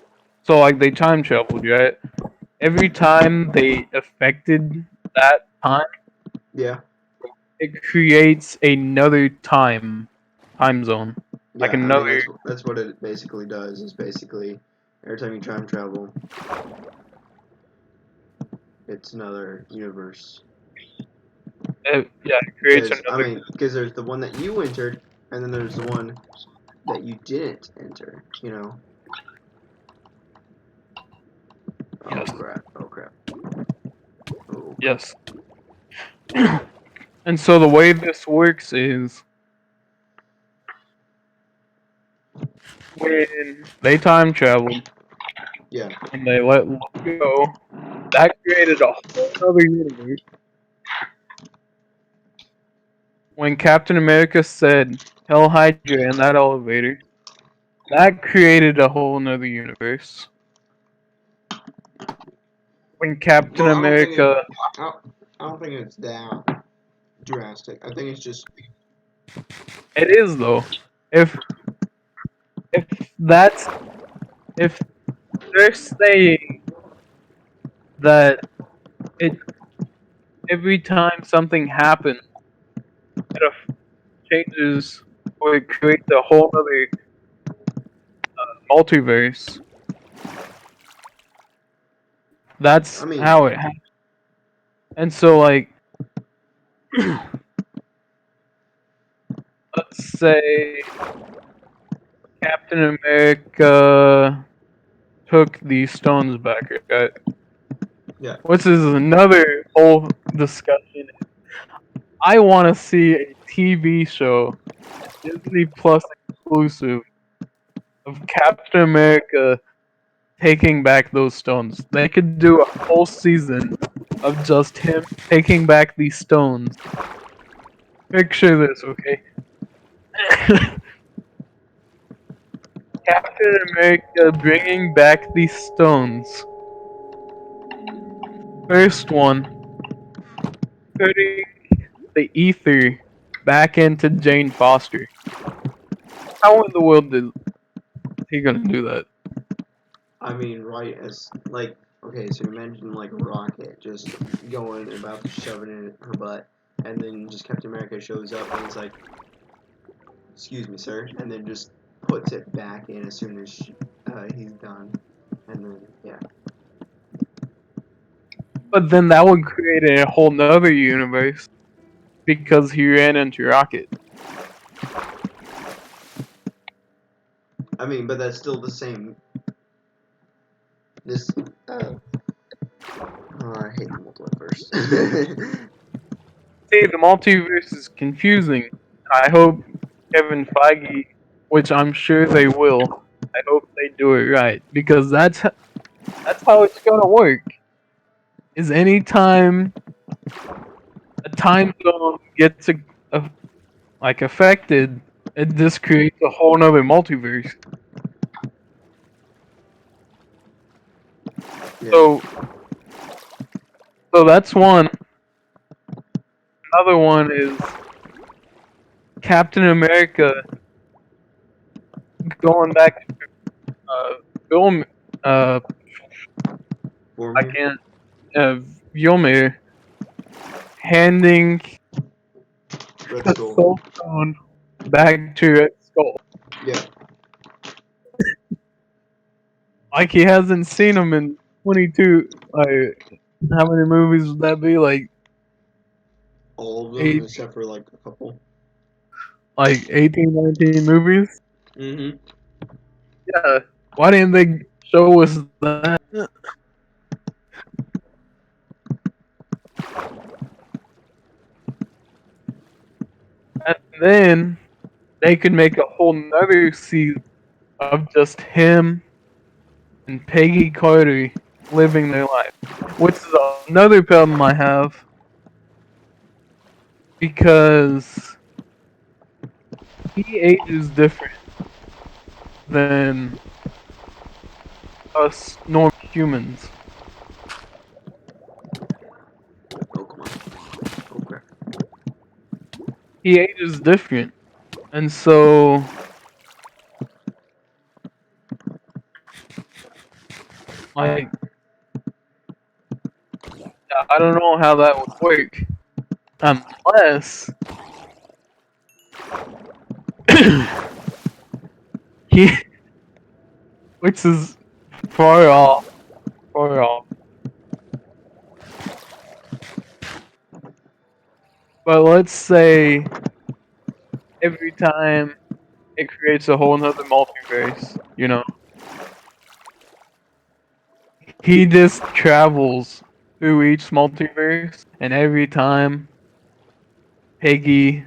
so like they time traveled, right? Every time they affected that time, Yeah. it creates another time zone, like Yeah. I mean, another. that's what it basically does. Is basically every time you time travel, it's another universe. Yeah, it creates Because I another. mean, because there's the one that you entered, and then there's the one that you didn't enter. You know. Oh Yes, crap! Oh crap! Oh crap! yes. And so the way this works is when they time traveled Yeah. and they let Loki go, that created a whole other universe. When Captain America said Hell Hydra in that elevator, that created a whole nother universe. When Captain Well, I don't think it. America. I don't, I don't think it's that drastic. I think it's just. It is though. If if that's if they're saying that it every time something happens, it changes or it creates a whole other multiverse. I That's mean, how it happens. And so, like, let's say Captain America took these stones back, right? yeah. Which is another whole discussion. I want to see a TV show, Disney Plus exclusive, of Captain America taking back those stones. They could do a whole season of just him taking back these stones. Picture this, okay? Captain America bringing back these stones. First one, putting the ether back into Jane Foster. How in the world is he gonna do that? I mean, right as like, okay, so you mentioned like a rocket just going and about to shove it in her butt, and then just Captain America shows up and he's like, "Excuse me, sir," and then just puts it back in as soon as he's done, and then yeah, But then that would create a whole nother universe because he ran into Rocket. I mean, but that's still the same. This, I hate the multiverse. See, the multiverse is confusing. I hope Kevin Feige, which I'm sure they will, I hope they do it right because that's how it's gonna work. Is anytime a time zone gets like affected, it just creates a whole nother multiverse. Yeah. So, so that's one. Another one is Captain America going back to film. Uh, I Vormir? can't. Mjolnir handing Red the Skull. Soul Stone back to Red Skull. Yeah. Like he hasn't seen him in 22. Like how many movies would that be? All of them, Eight, except for like a couple. like 18, 19 movies. Mm-hmm. Yeah. Why didn't they show us that? And then they could make a whole nother season of just him and Peggy Carter living their life. Which is another problem I have because he ages different than us normal humans. Oh, come on. Oh, crap. He ages different. And so, like, I don't know how that would work. Unless he, which is far off, far off. But let's say every time it creates a whole nother multiverse, he just travels through each multiverse, and every time Peggy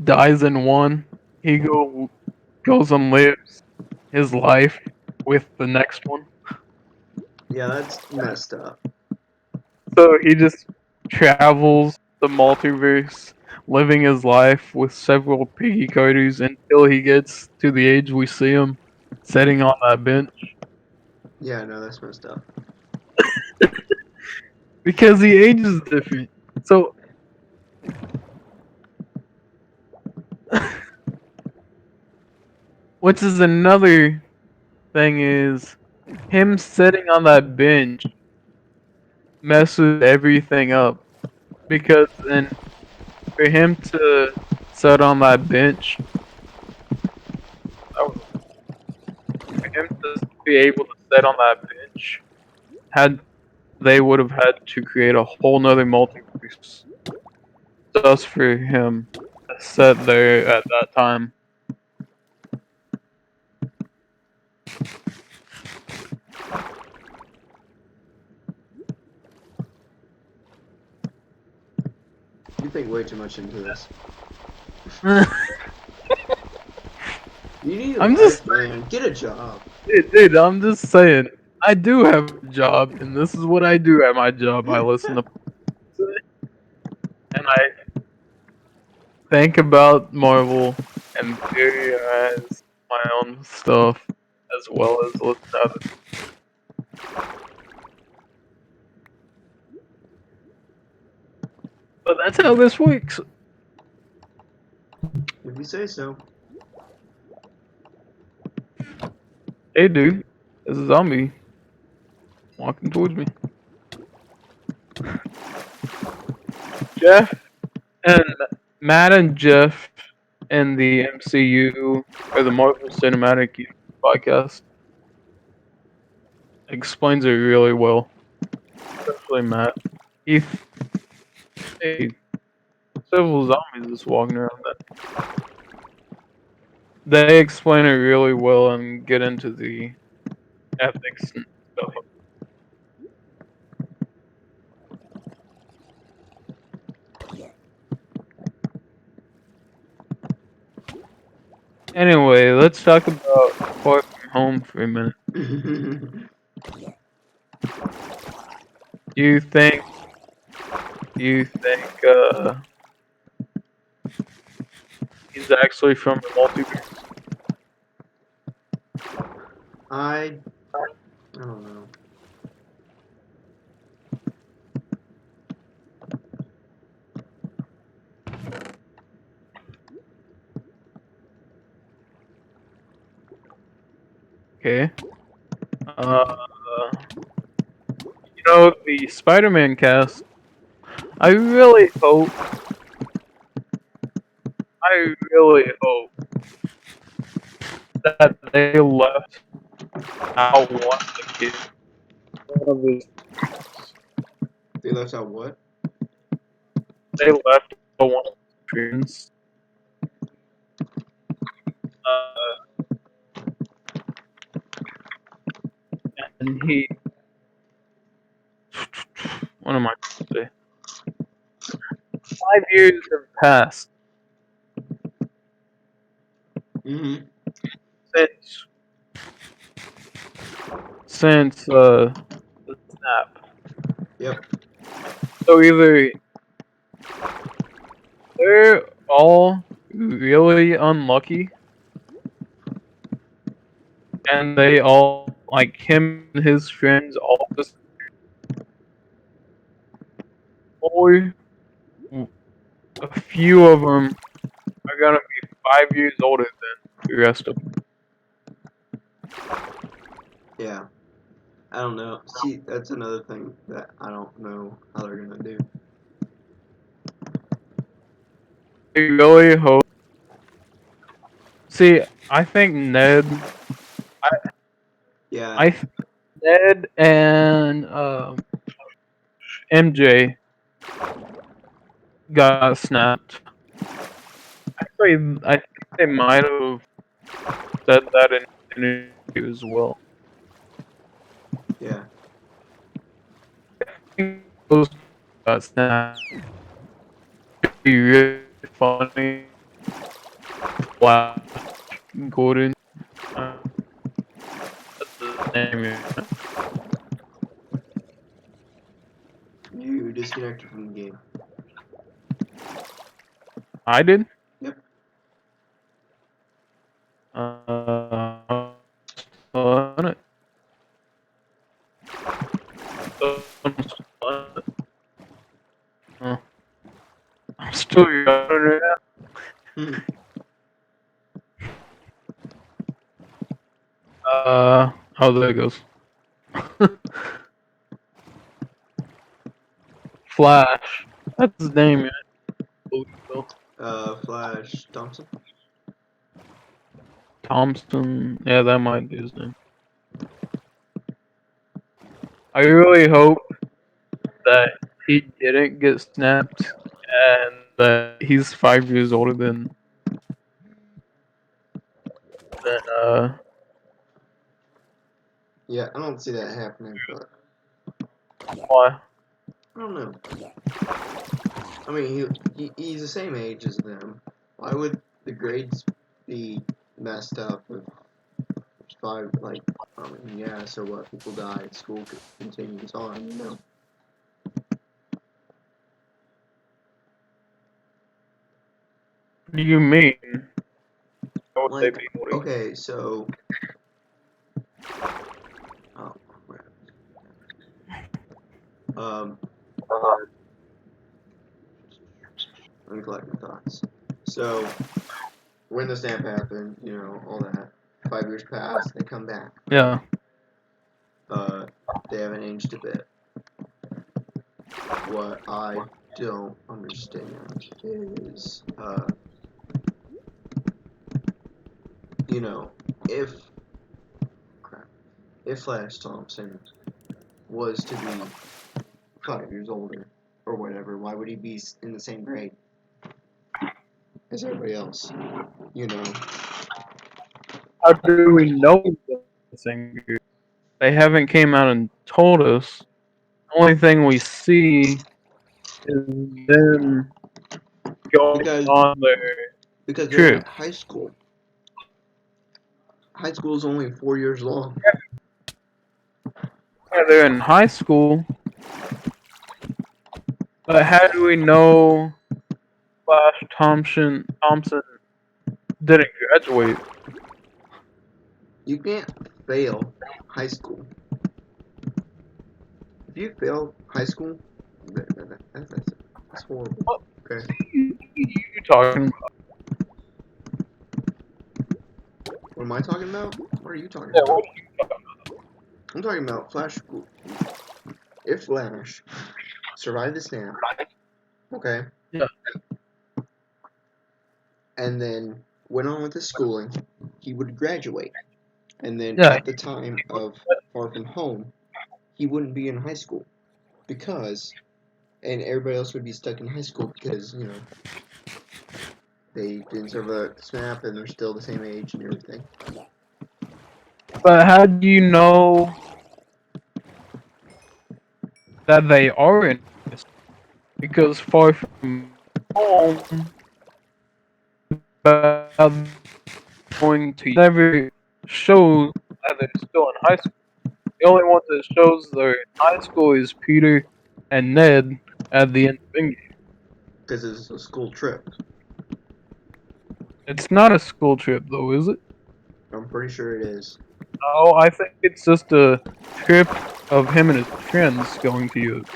dies in one, he goes and lives his life with the next one. Yeah, that's messed up. So he just travels the multiverse, living his life with several Piggy Carters until he gets to the age we see him sitting on that bench. Yeah, no, that's messed up. Because he ages different. So, which is another thing is him sitting on that bench messes everything up because then for him to sit on that bench, oh, for him to be able to sit on that bench, had they would have had to create a whole nother multiverse just for him to sit there at that time. You think way too much into this. You need a I'm life, just, man. Get a job. dude, I'm just saying. I do have a job, and this is what I do at my job. I listen to and I think about Marvel and theorize my own stuff as well as listen to other. But that's how this works. If you say so. Hey, dude, there's a zombie walking towards me. Jeff and Matt and Jeff in the MCU or the Marvel Cinematic Universe podcast explains it really well. Especially Matt. He, hey, several zombies just walking around that. They explain it really well and get into the ethics and stuff. Anyway, let's talk about Far From Home for a minute. Do you think he's actually from the multiverse? I don't know. Okay. You know, the Spider-Man cast, I really hope, I really hope that they left out one of the kids. One of the, They left out what? they left out one of the students. And he, what am I going to say? 5 years have passed Mm-hmm. since the snap. Yep. So either they're all really unlucky, and they all like him and his friends all just, or a few of them are gonna be 5 years older than the rest of them. Yeah. I don't know. See, that's another thing that I don't know how they're gonna do. I really hope. See, I think Ned, Yeah. I Ned and MJ got snapped. Actually, I think they might have said that in an interview as well. Yeah. I think those got snapped. It'd be really funny. Flash Gordon. Uh, that's his name. Yeah. You disconnected from the game. I did. Yep. Uh, on it. Uh, I'm still yawning right Hmm. now. How that goes. Flash. That's his name, yeah. I believe so. Flash Thompson. Thompson. Yeah, that might be his name. I really hope that he didn't get snapped and that he's 5 years older than Yeah, I don't see that happening, but why? I don't know. I mean, he's the same age as them. Why would the grades be messed up if it's five? Like, I mean, yeah. So what? People die. School continues on. You know. What do you mean? Why would they Like, be older? okay, so. Oh crap. Um, let me collect my thoughts. So, when the snap happened, you know, all that. 5 years pass, they come back. Yeah. Uh, they haven't aged a bit. What I don't understand is, you know, if crap, if Flash Thompson was to be 5 years older or whatever, why would he be in the same grade as everybody else? You know, How do we know the same group? They haven't came out and told us. The only thing we see is them going because on their they're in trip. high school. High school is only 4 years long. Yeah, they're in high school, but how do we know Flash Thompson didn't graduate? You can't fail high school. If you fail high school, that's horrible. What Okay. are you talking about? What am I talking about? What are you talking Yeah, what about? are you talking I'm talking about Flash. If Flash survived the snap, okay, about? and then went on with his schooling, he would graduate. And then Yeah, at the time of Far From Home, he wouldn't be in high school because, and everybody else would be stuck in high school because, you know, they didn't survive the snap and they're still the same age and everything. but how do you know that they are in high school? Because Far From Home, about going to never shows that they're still in high school. The only one that shows they're in high school is Peter and Ned at the end of Endgame. Because it's a school trip. It's not a school trip though, is it? I'm pretty sure it is. Oh, I think it's just a trip of him and his friends going to Europe.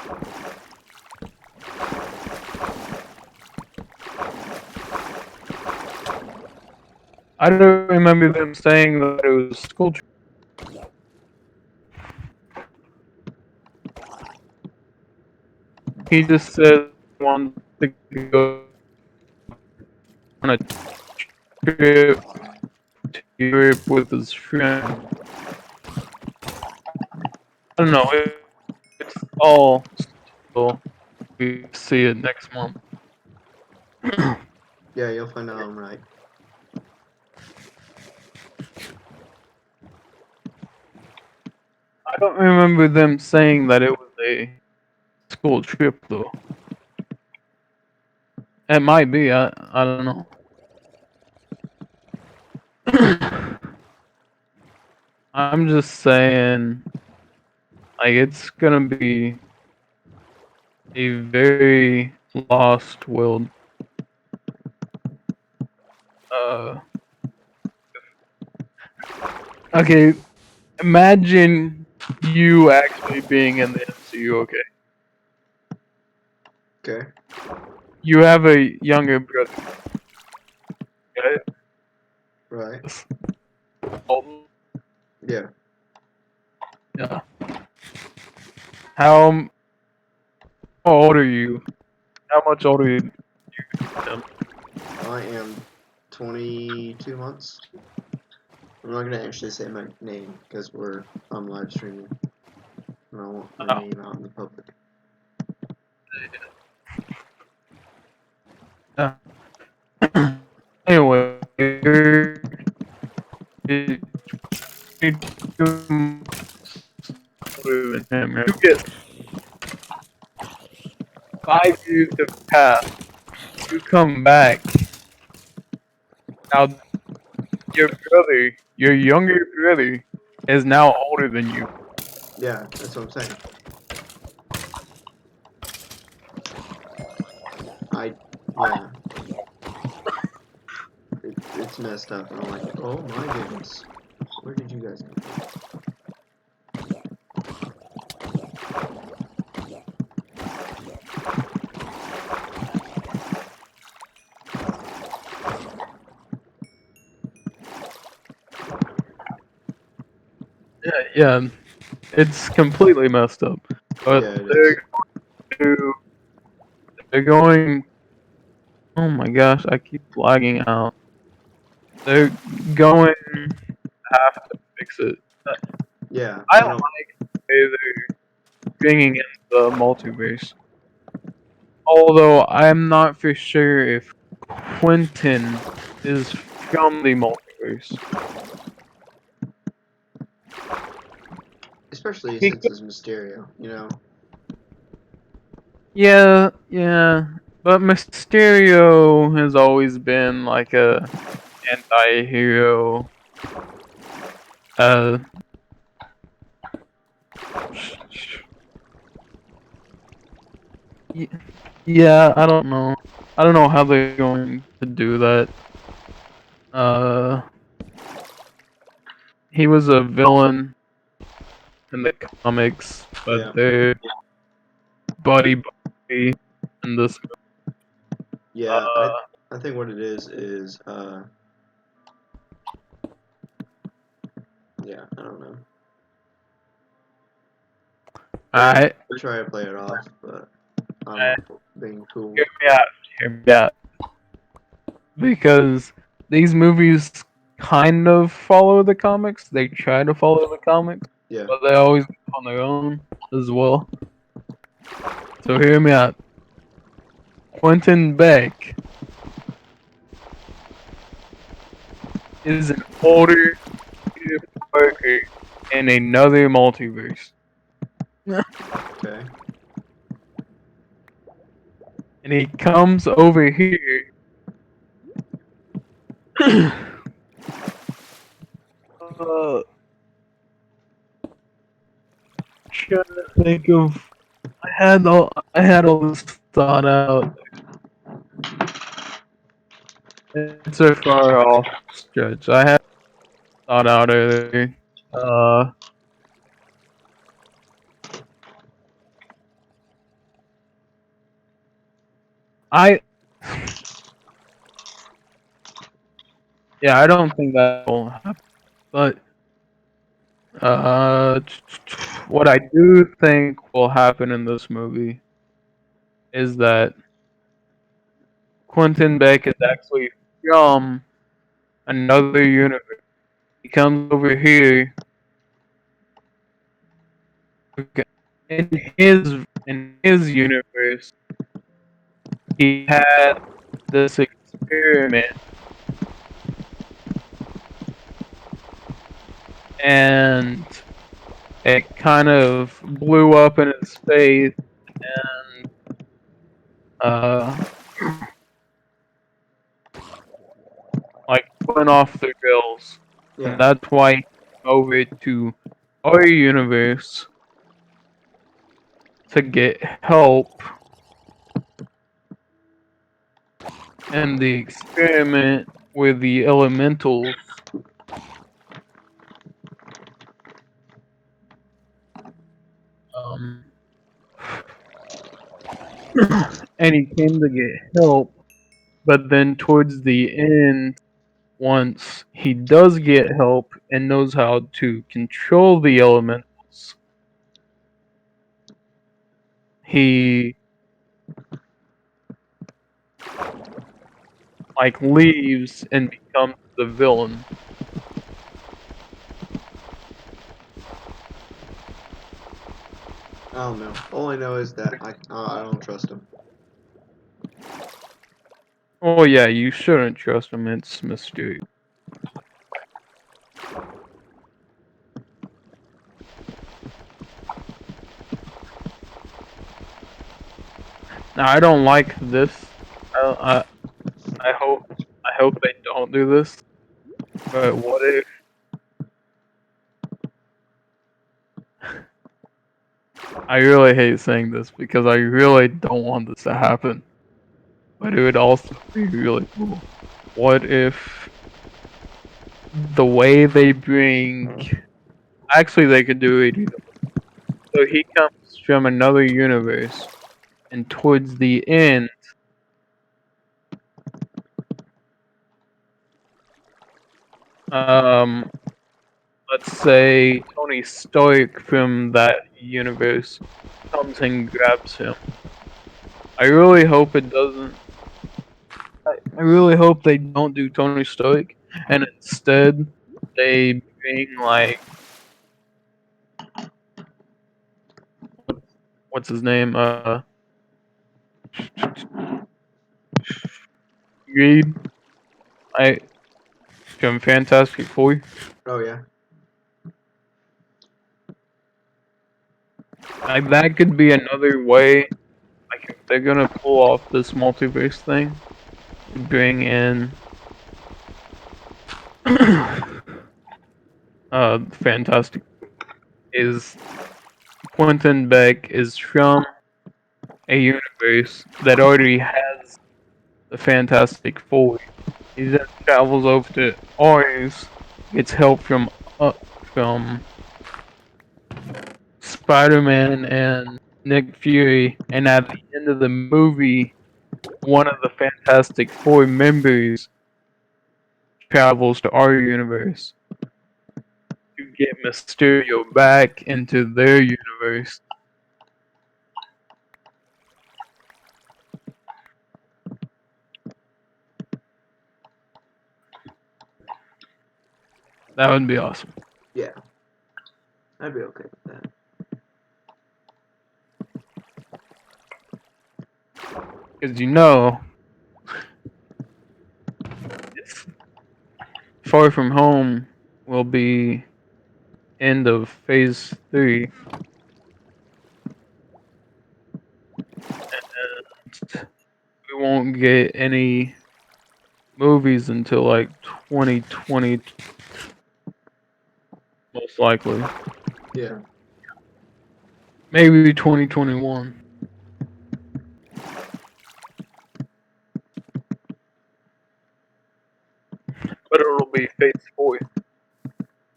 I don't remember them saying that it was a school trip. He just said he wanted to go on a trip to Europe with his friend. I don't know. It's all still. We see it next month. Yeah, you'll find out I'm right. I don't remember them saying that it was a school trip though. It might be. I don't know. I'm just saying, like it's gonna be a very lost world. Uh, okay. Imagine you actually being in the MCU. Okay, Okay? you have a younger brother. Okay, Right? Colton, Yeah. Yeah. How old are you? How much older are you? I am 22 months. I'm not gonna actually say my name because I'm live streaming. And I don't want my Oh. name out in the public. Yeah. Anyway, you're 22 months older than him. You get 5 years have passed. You come back. Now, your younger brother, is now older than you. Yeah, that's what I'm saying. Yeah, it's messed up, and I'm like, oh my goodness, where did you guys come from? Yeah, it's completely messed up. But Yeah, it is. to, they're going. Oh my gosh, I keep lagging out. They're going to have to fix it. Yeah, I I don't don't. like the way they're bringing in the multiverse. Although I'm not for sure if Quentin is from the multiverse. Especially He since it's Mysterio, you know? Yeah, yeah. But Mysterio has always been like a anti-hero. Uh, y- yeah, I don't know. I don't know how they're going to do that. Uh, he was a villain in the comics, but Yeah, they're buddy in this. yeah. Uh, I think what it is yeah, I don't know. They I try to play it off, but I'm not being hear cool. me out. Hear me out. Because these movies kind of follow the comics. They try to follow the comics, Yeah, but they always go on their own as well. So hear me out. Quentin Beck is an older Peter Parker in another multiverse. okay. And he comes over here. uh, Trying to think of. I had all this thought out. It's a far off stretch. I had thought out earlier. Uh, I Yeah, I don't think that will happen. But uh, what I do think will happen in this movie is that Quentin Beck is actually from another universe. He comes over here. Okay, in his universe, he had this experiment, and it kind of blew up in his face, and uh, like went off the rails, and Yeah, that's why he came over to our universe to get help in the experiment with the elementals. Um, and he came to get help, but then towards the end, once he does get help and knows how to control the elementals, he like leaves and becomes the villain. I don't know. All I know is that I don't trust him. Oh yeah, you shouldn't trust him. It's mysterious. Now I don't like this. I I hope they don't do this. But what if I really hate saying this because I really don't want this to happen. But it would also be really cool. What if the way they bring actually they could do it either. So he comes from another universe and towards the end um let's say Tony Stark from that universe comes and grabs him. I really hope it doesn't. I really hope they don't do Tony Stark, and instead they bring like what's his name? Reed. I from Fantastic Four. Oh yeah. Like that could be another way. Like if they're gonna pull off this multiverse thing, bring in Fantastic is Quentin Beck is from a universe that already has the Fantastic Four. He then travels over to ours, gets help from Spider-Man and Nick Fury, and at the end of the movie, one of the Fantastic Four members travels to our universe to get Mysterio back into their universe. That would be awesome. Yeah. I'd be okay with that. Because you know, it's Far From Home will be end of Phase 3, and we won't get any movies until like 2020, most likely. Yeah. Maybe 2021. But it'll be Phase 4.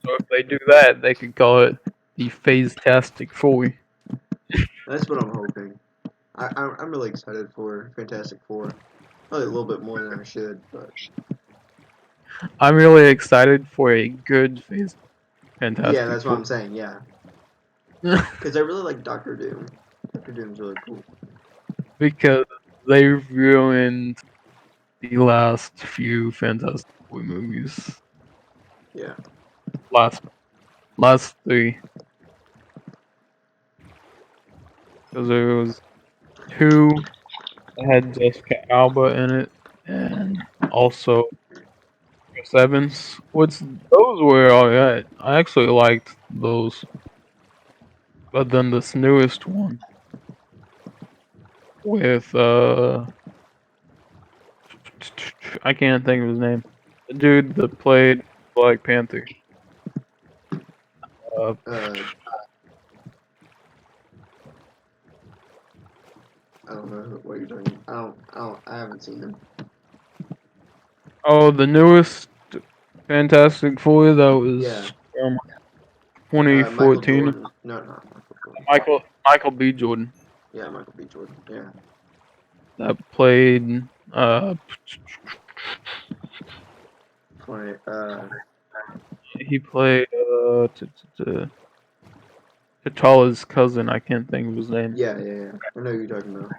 So if they do that, they could call it the Phase-tastic 4. That's what I'm hoping. I'm really excited for Fantastic Four. Probably a little bit more than I should, but I'm really excited for a good Phase yeah, Fantastic that's what 4. I'm saying. Yeah, because I really like Doctor Doom. Doctor Doom's really cool. Because they ruined the last few Fantastic Four movies. Yeah. Last last three. Because there was two that had Jessica Alba in it, and also Chris Evans. Those were alright. I actually liked those. But then this newest one with I can't think of his name. The dude that played Black Panther. Uh Uh, I don't know what you're talking. I haven't seen him. oh, the newest Fantastic Four that Yeah. was from Michael 2014. Jordan. No, not Michael Jordan. Michael B. Jordan Yeah, Michael B. Jordan. Yeah. that played uh 20. he played T'Challa's cousin. I can't think of his name. Yeah. I know who you're talking about.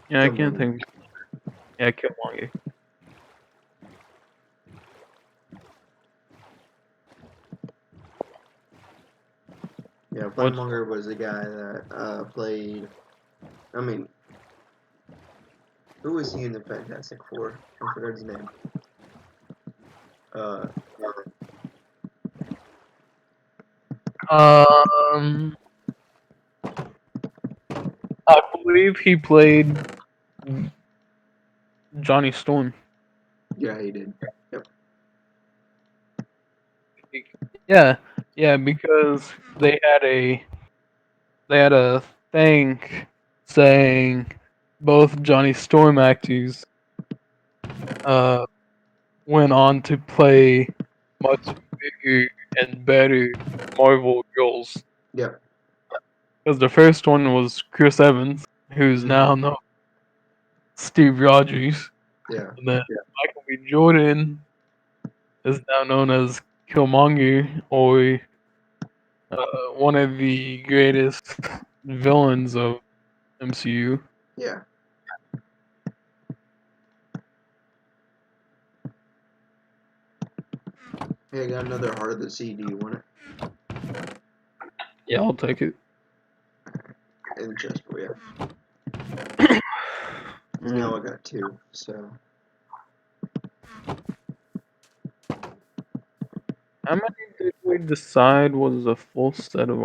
Yeah, I can't Killmonger. think. Yeah, Killmonger. Yeah, What's Killmonger was the guy that played. I mean, who was he in the Fantastic Four? I forgot his name. Uh, um? I believe he played Johnny Storm. yeah, he did. Yep. Yeah, yeah, because they had a thing saying both Johnny Storm actors uh went on to play much bigger and better Marvel roles. Yep. Because the first one was Chris Evans, who's Hmm. now known Steve Rogers, Yeah. and then Michael B. Jordan is now known as Killmonger, or one of the greatest villains of MCU. Yeah. Hey, I got another Heart of the Sea. Do you want it? Yeah, I'll take it. In the chest for you. Now Mm. I got two. So How many did we decide was a full set of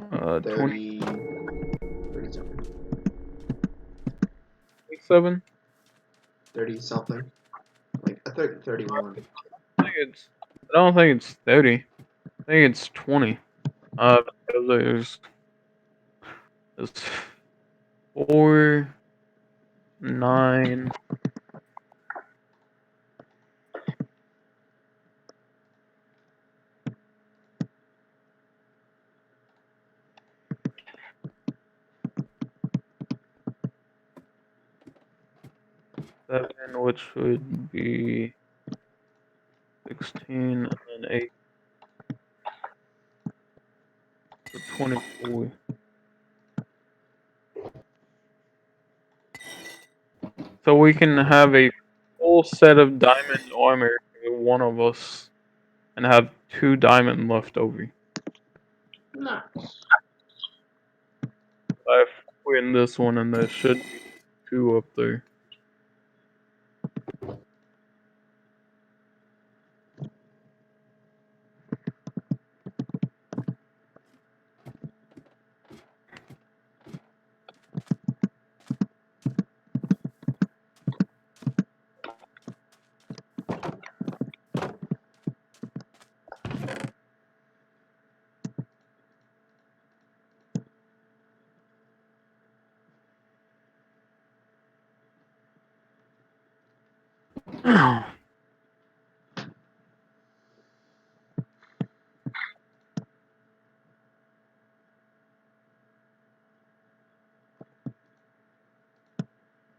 20, 30, 30 something. 27? 30 something. Like I think 31. I don't think it's 30. I think it's 20. Because there's 4, 9. Seven, which would be 16, and then 8, so 24. So we can have a full set of diamond armor for one of us, and have 2 diamond left over. Nice. I win this one, and there should be 2 up there.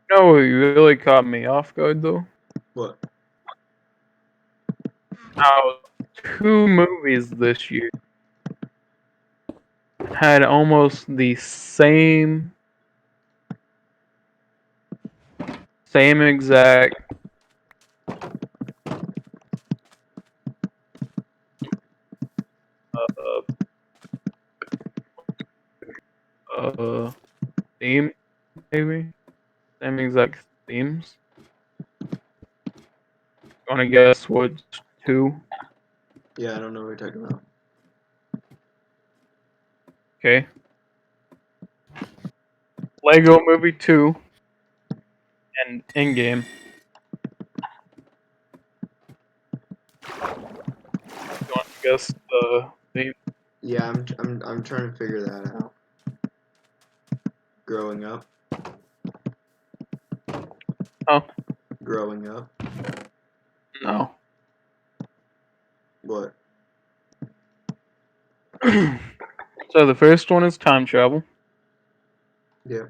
No, what really caught me off guard though? What? How 2 movies this year had almost the same exact uh uh theme, maybe? Same exact themes. Wanna guess which 2? Yeah, I don't know what you're talking about. Okay. Lego Movie 2 and Endgame. You wanna guess the theme? Yeah, I'm trying to figure that out. Growing up. Oh, Growing up. no. What? So the first one is time travel, Yeah.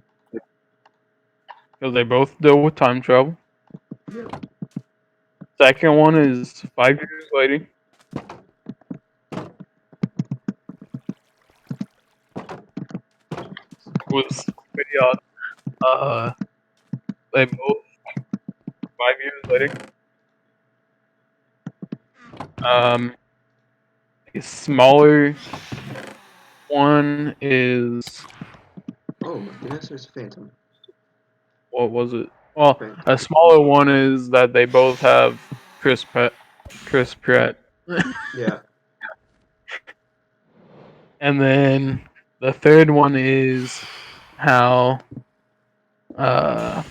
because they both deal with time travel. Yeah. Second one is 5 years later. was pretty odd. They both 5 years later. A smaller one is Oh my goodness, there's a phantom. what was it? Well, Phantom. a smaller one is that they both have Chris Pratt. Chris Pratt. Yeah. And then the third one is how uh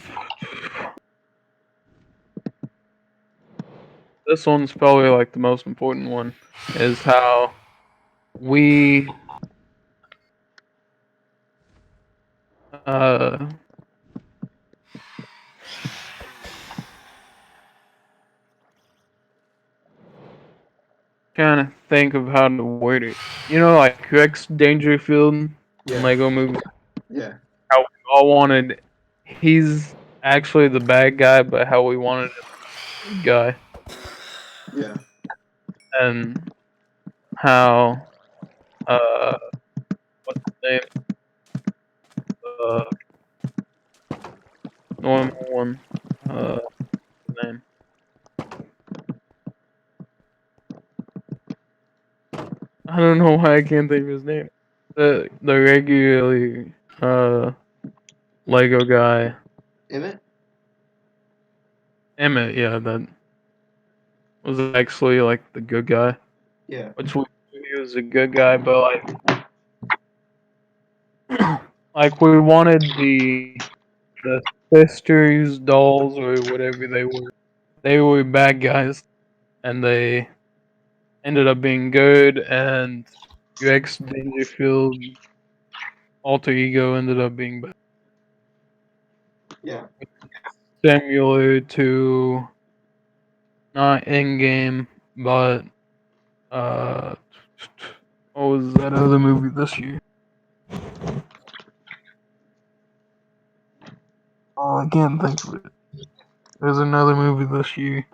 this one's probably like the most important one is how we uh trying to think of how to word it. You know, like Rex Dangerfield in Yeah. Lego movie. Yeah. How we all wanted he's actually the bad guy, but how we wanted him the good guy. Yeah. And how what's his name? Uh normal one. What's his name? I don't know why I can't think of his name. The regularly Lego guy. Emmett? Emmett, yeah, that was actually like the good guy. Yeah. Which we knew he was a good guy, but like we wanted the sisters, dolls, or whatever they were. They were bad guys, and they ended up being good. And Rex Dangerfield alter ego ended up being bad. Yeah. Similar to not in game, but uh, what was that other movie this year? Oh, I can't think of it. There's another movie this year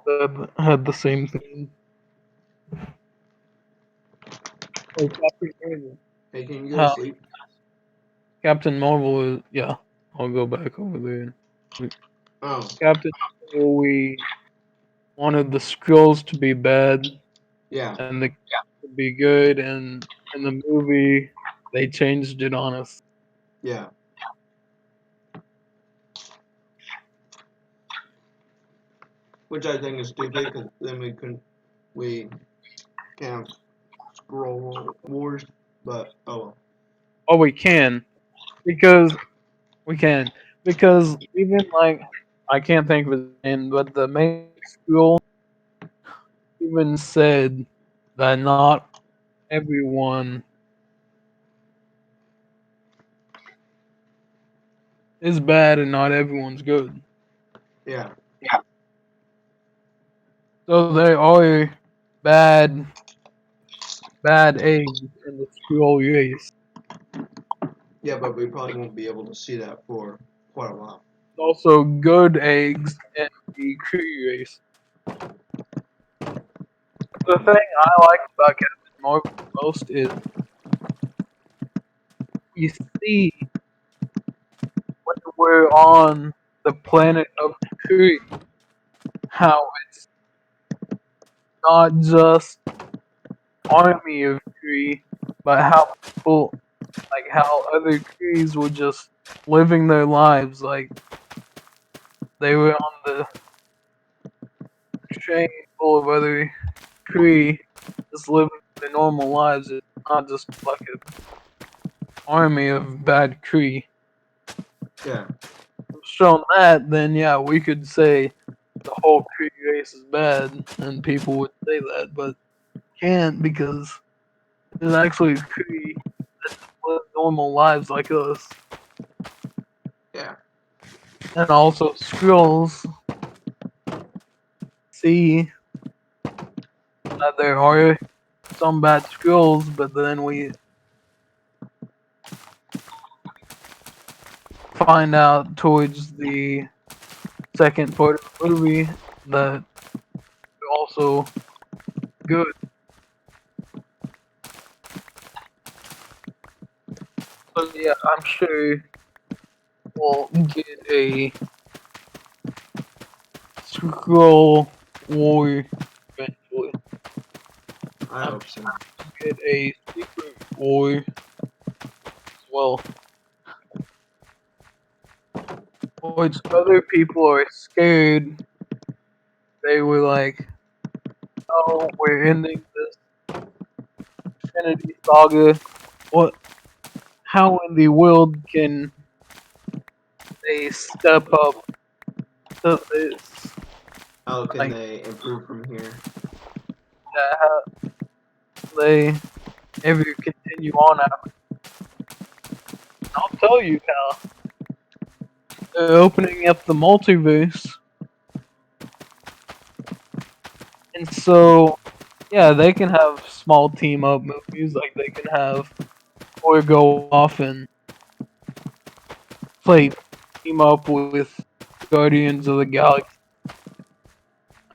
that had the same theme. Oh, Captain Marvel. Hey, can you go to How sleep? Captain Marvel is, yeah. I'll go back over there. Oh. Captain Marvel, we wanted the Skrulls to be bad Yeah. and the to be good, and in the movie they changed it on us. Yeah. Which I think is stupid because then we can have scroll wars, but oh well. Oh, we can because we can because even like I can't think of his name, but the main Skrull even said that not everyone is bad and not everyone's good. Yeah. So there are bad bad eggs in the Skrull race. Yeah, but we probably won't be able to see that for quite a while. Also good eggs in the Kree race. The thing I like about Captain Marvel most is you see when we're on the planet of Kree how it's not just army of Kree, but how people like how other Krees were just living their lives like they were on the train full of other Kree just living their normal lives. It's not just like an army of bad Kree. Yeah. Shown that, then yeah, we could say the whole Kree race is bad, and people would say that, but can't because there's actually Kree live normal lives like us, Yeah. and also Skrulls see that there are some bad Skrulls, but then we find out towards the second part of the movie that they're also good. So yeah, I'm sure we'll get a scroll war eventually. I I'm hope sure so. we'll get a secret war as well. Which other people are scared. They were like, "Oh, we're ending this Infinity Saga. What? How in the world can they step up to this? How can Like, they improve from here? how they ever continue on after?" I'll tell you now. They're opening up the multiverse, and so yeah, they can have small team up movies. Like they can have or go off and play team up with Guardians of the Galaxy,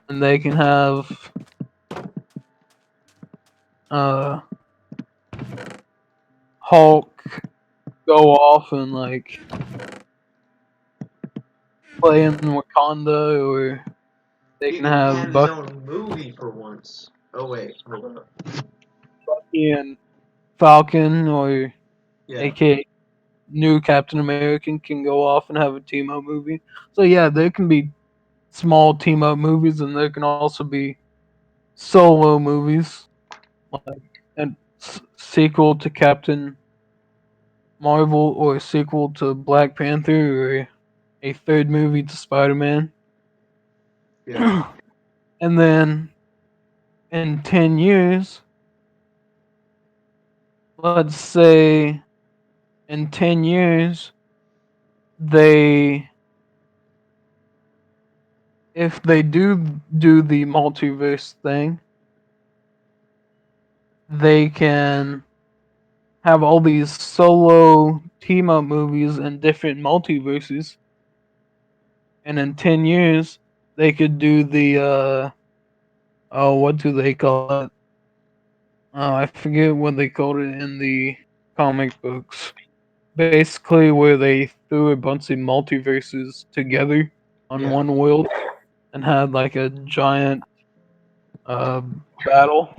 and they can have uh Hulk go off and like play in Wakanda, or they He can can have have his own movie for once. Oh wait, hold up. Bucky and Falcon, or Yeah, aka new Captain American, can go off and have a team up movie. So yeah, there can be small team up movies, and there can also be solo movies, like a sequel to Captain Marvel, or a sequel to Black Panther, or a third movie to Spider Man. yeah, And then in 10 years, let's say in 10 years, they, if they do the multiverse thing, they can have all these solo team up movies in different multiverses. And in 10 years, they could do the, oh, what do they call it? I forget what they called it in the comic books. Basically, where they threw a bunch of multiverses together on yeah. one world and had like a giant uh, battle.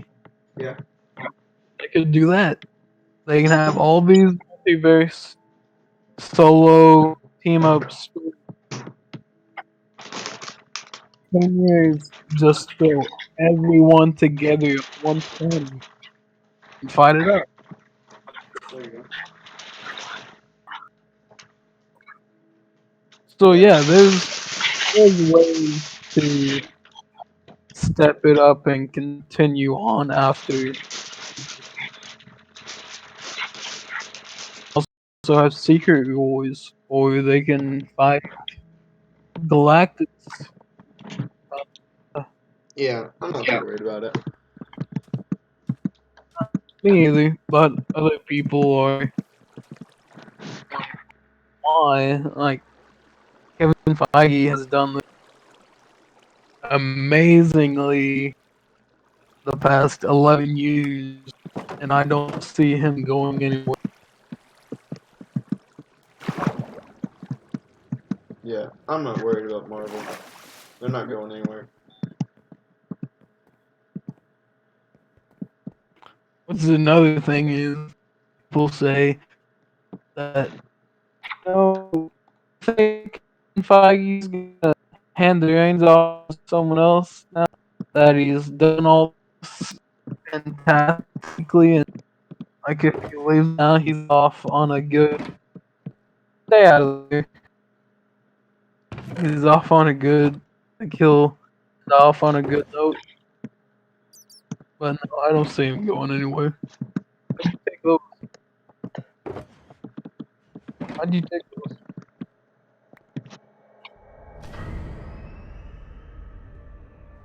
Yeah. They could do that. They can have all these multiverse solo team ups. 10 years, just throw everyone together on one planet and fight it out. There you go. So Yeah. yeah, there's ways to step it up and continue on after. Also have secret wars, or they can fight Galactus. Uh, Yeah, I'm not too worried about it. Me either, but other people are like, why? Like Kevin Feige has done this amazingly the past 11 years, and I don't see him going anywhere. Yeah, I'm not worried about Marvel. They're not going anywhere. What's another thing is people say that no, think Feige's gonna hand the reins off to someone else now that he's done all this fantastically, and like if he leaves now, he's off on a good. Stay out of there. He's off on a good. Like he'll end off on a good note, but no, I don't see him going anywhere. Why'd you take those? Why'd you take those?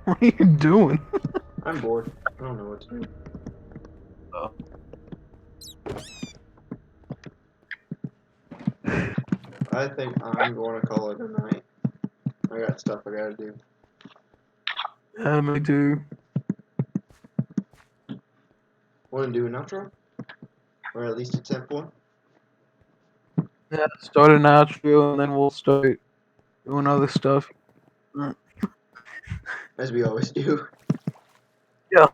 What are you doing? I'm bored. I don't know what to do. I think I'm going to call it a night. I got stuff I gotta do. Yeah, me too. Want to do an outro? Or at least attempt one? Yeah, start an outro and then we'll start doing other stuff. As we always do. Yeah.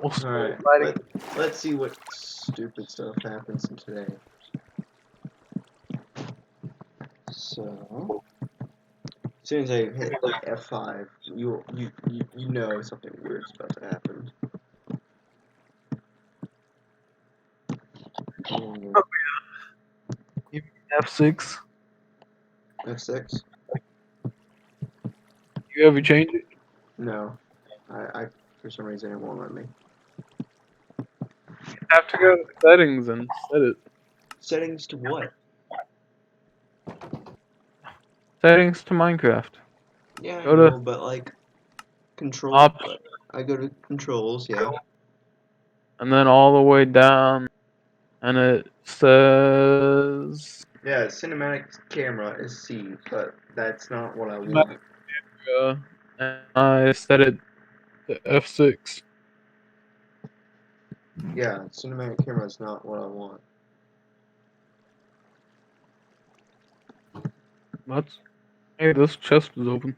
We'll All start right, writing. let's see what stupid stuff happens today. So, as soon as I hit like F5, you know something weird's about to happen. F6. F6? You ever change it? No, I for some reason it won't let me. You have to go to settings and set it. Settings to what? Settings to Minecraft. Yeah, I Go to know, but like control. options I go to controls. Yeah. and then all the way down, and it says Yeah, cinematic camera is C, but that's not what I want. and I set it to F6. Yeah, cinematic camera is not what I want. That's hey, this chest is open.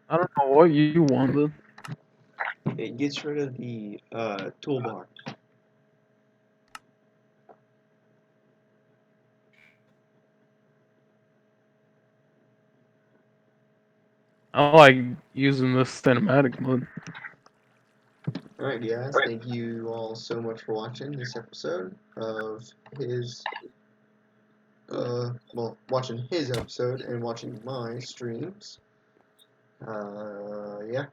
I don't know what you wanted. It gets rid of the toolbar. I like using this cinematic mode. Alright, guys, thank you all so much for watching this episode of his, watching his episode and watching my streams. Yeah,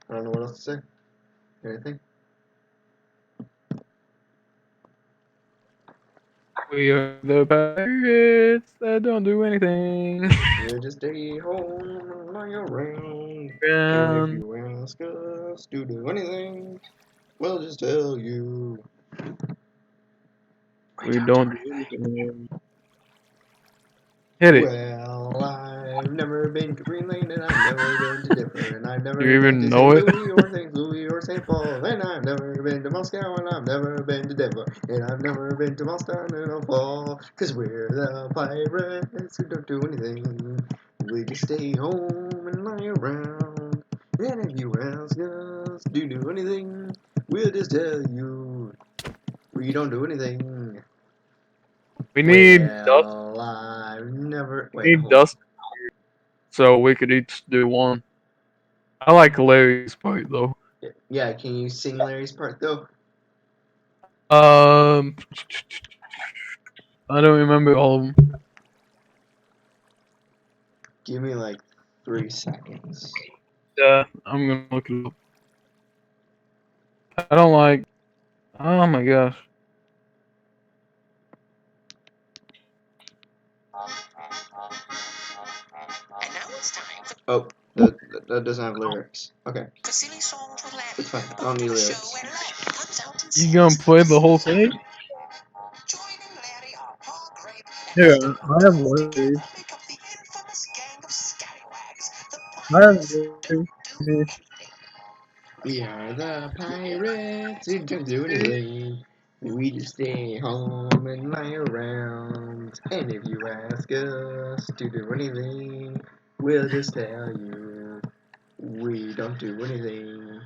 I don't know what else to say. Anything? We are the pirates that don't do anything. We'll just stay home and lie around. And if And you ask us to do anything, we'll just tell you. we don't do anything. Hit it. Well, I've never been to Greenland, and I've never been to Denver, and I've Do never you been even to know St. it? Louis or St. Paul, and I've never been to Moscow, and I've never been to Denver, and I've never been to Boston in a fall, 'cause we're the pirates who don't do anything. We just stay home and lie around, and if you ask us to do anything, we'll just tell you we don't do anything. We need dust. Well, I've never. We Wait, need hold on. dust. So we could each do one. I like Larry's part though. Yeah, can you sing Larry's part though? Um, I don't remember all of them. Give me like 3 seconds. Yeah, I'm gonna look it up. I don't like. Oh my gosh. And now it's time for Oh, that doesn't have lyrics. Okay, silly songs with Larry. it's fine. I don't need The show lyrics. where Larry comes out and You gonna sings. play the whole thing? Joining Larry are Pa Grape and Yeah, Mr. I have Muggle. Larry. Together make up the infamous gang of scallywags, the I have pirates who Larry. don't do anything. We are the pirates who don't do anything. We just stay home and lie around. And if you ask us to do anything, we'll just tell you we don't do anything.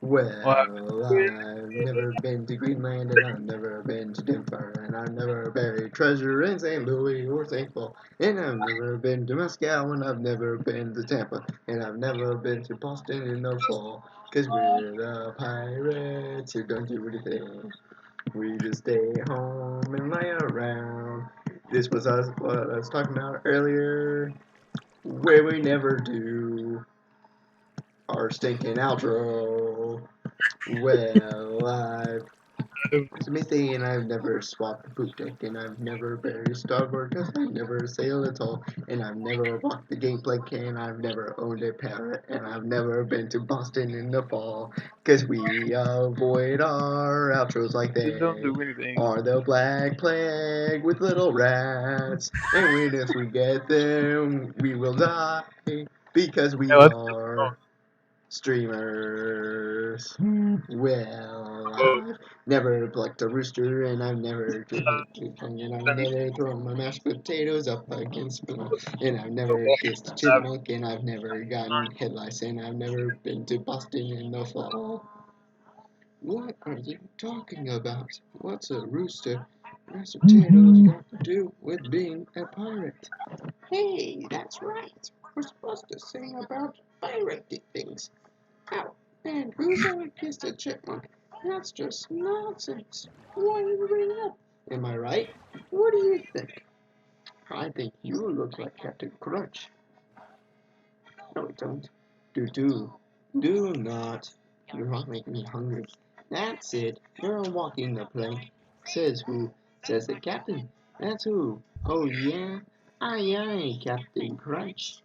Well, Well, I've never been to Greenland, and I've never been to Denver, and I've never buried treasure in St. Louis or St. Paul, and I've never been to Moscow, and I've never been to Tampa, and I've never been to Boston in the fall, 'cause we're the pirates who don't do anything. We just stay home and lie around. This was us, what I was talking about earlier, where we never do our stinking outro. Well, Smithy and I've never swapped a poop deck, and I've never buried starboard, 'cause I never sailed at all, and I've never walked the gangplank, and I've never owned a parrot, and I've never been to Boston in the fall, 'cause we avoid our outros like we don't they do anything. are the Black Plague with little rats, and when if we get them, we will die, because we Yeah, let's are streamers. Well, I've never plucked a rooster, and I've never driven a tongue, and I've never thrown my mashed potatoes up against me, and I've never kissed a chipmunk, and I've never gotten head lice, and I've never been to Boston in the fall. What are you talking about? What's a rooster? Mashed potatoes got to do with being a pirate. Hey, that's right. We're supposed to sing about piratey things. Ow. And who's ever kissed a chipmunk? That's just nonsense. Why are you bringing it up? Am I right? What do you think? I think you look like Captain Crunch. No, don't. Do not. You're not making me hungry. That's it. You're walking the plank. Says who? Says the captain. That's who. Oh yeah? Aye aye, Captain Crunch.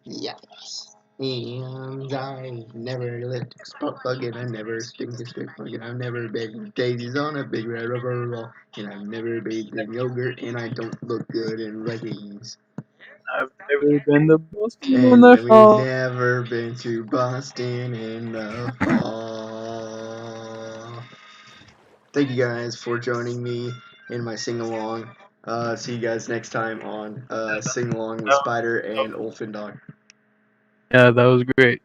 Yes. And I've never lit a spark plug, and I've never stinked a straight plug, and I've never baked daisies on a big red rubber ball, and I've never bathed in yogurt, and I don't look good in leggings. I've never been to Boston in And the we've fall. never been to Boston in the fall. Thank you guys for joining me in my sing along. See you guys next time on Sing Along with Spider and Olfin Dog. Yeah, that was great.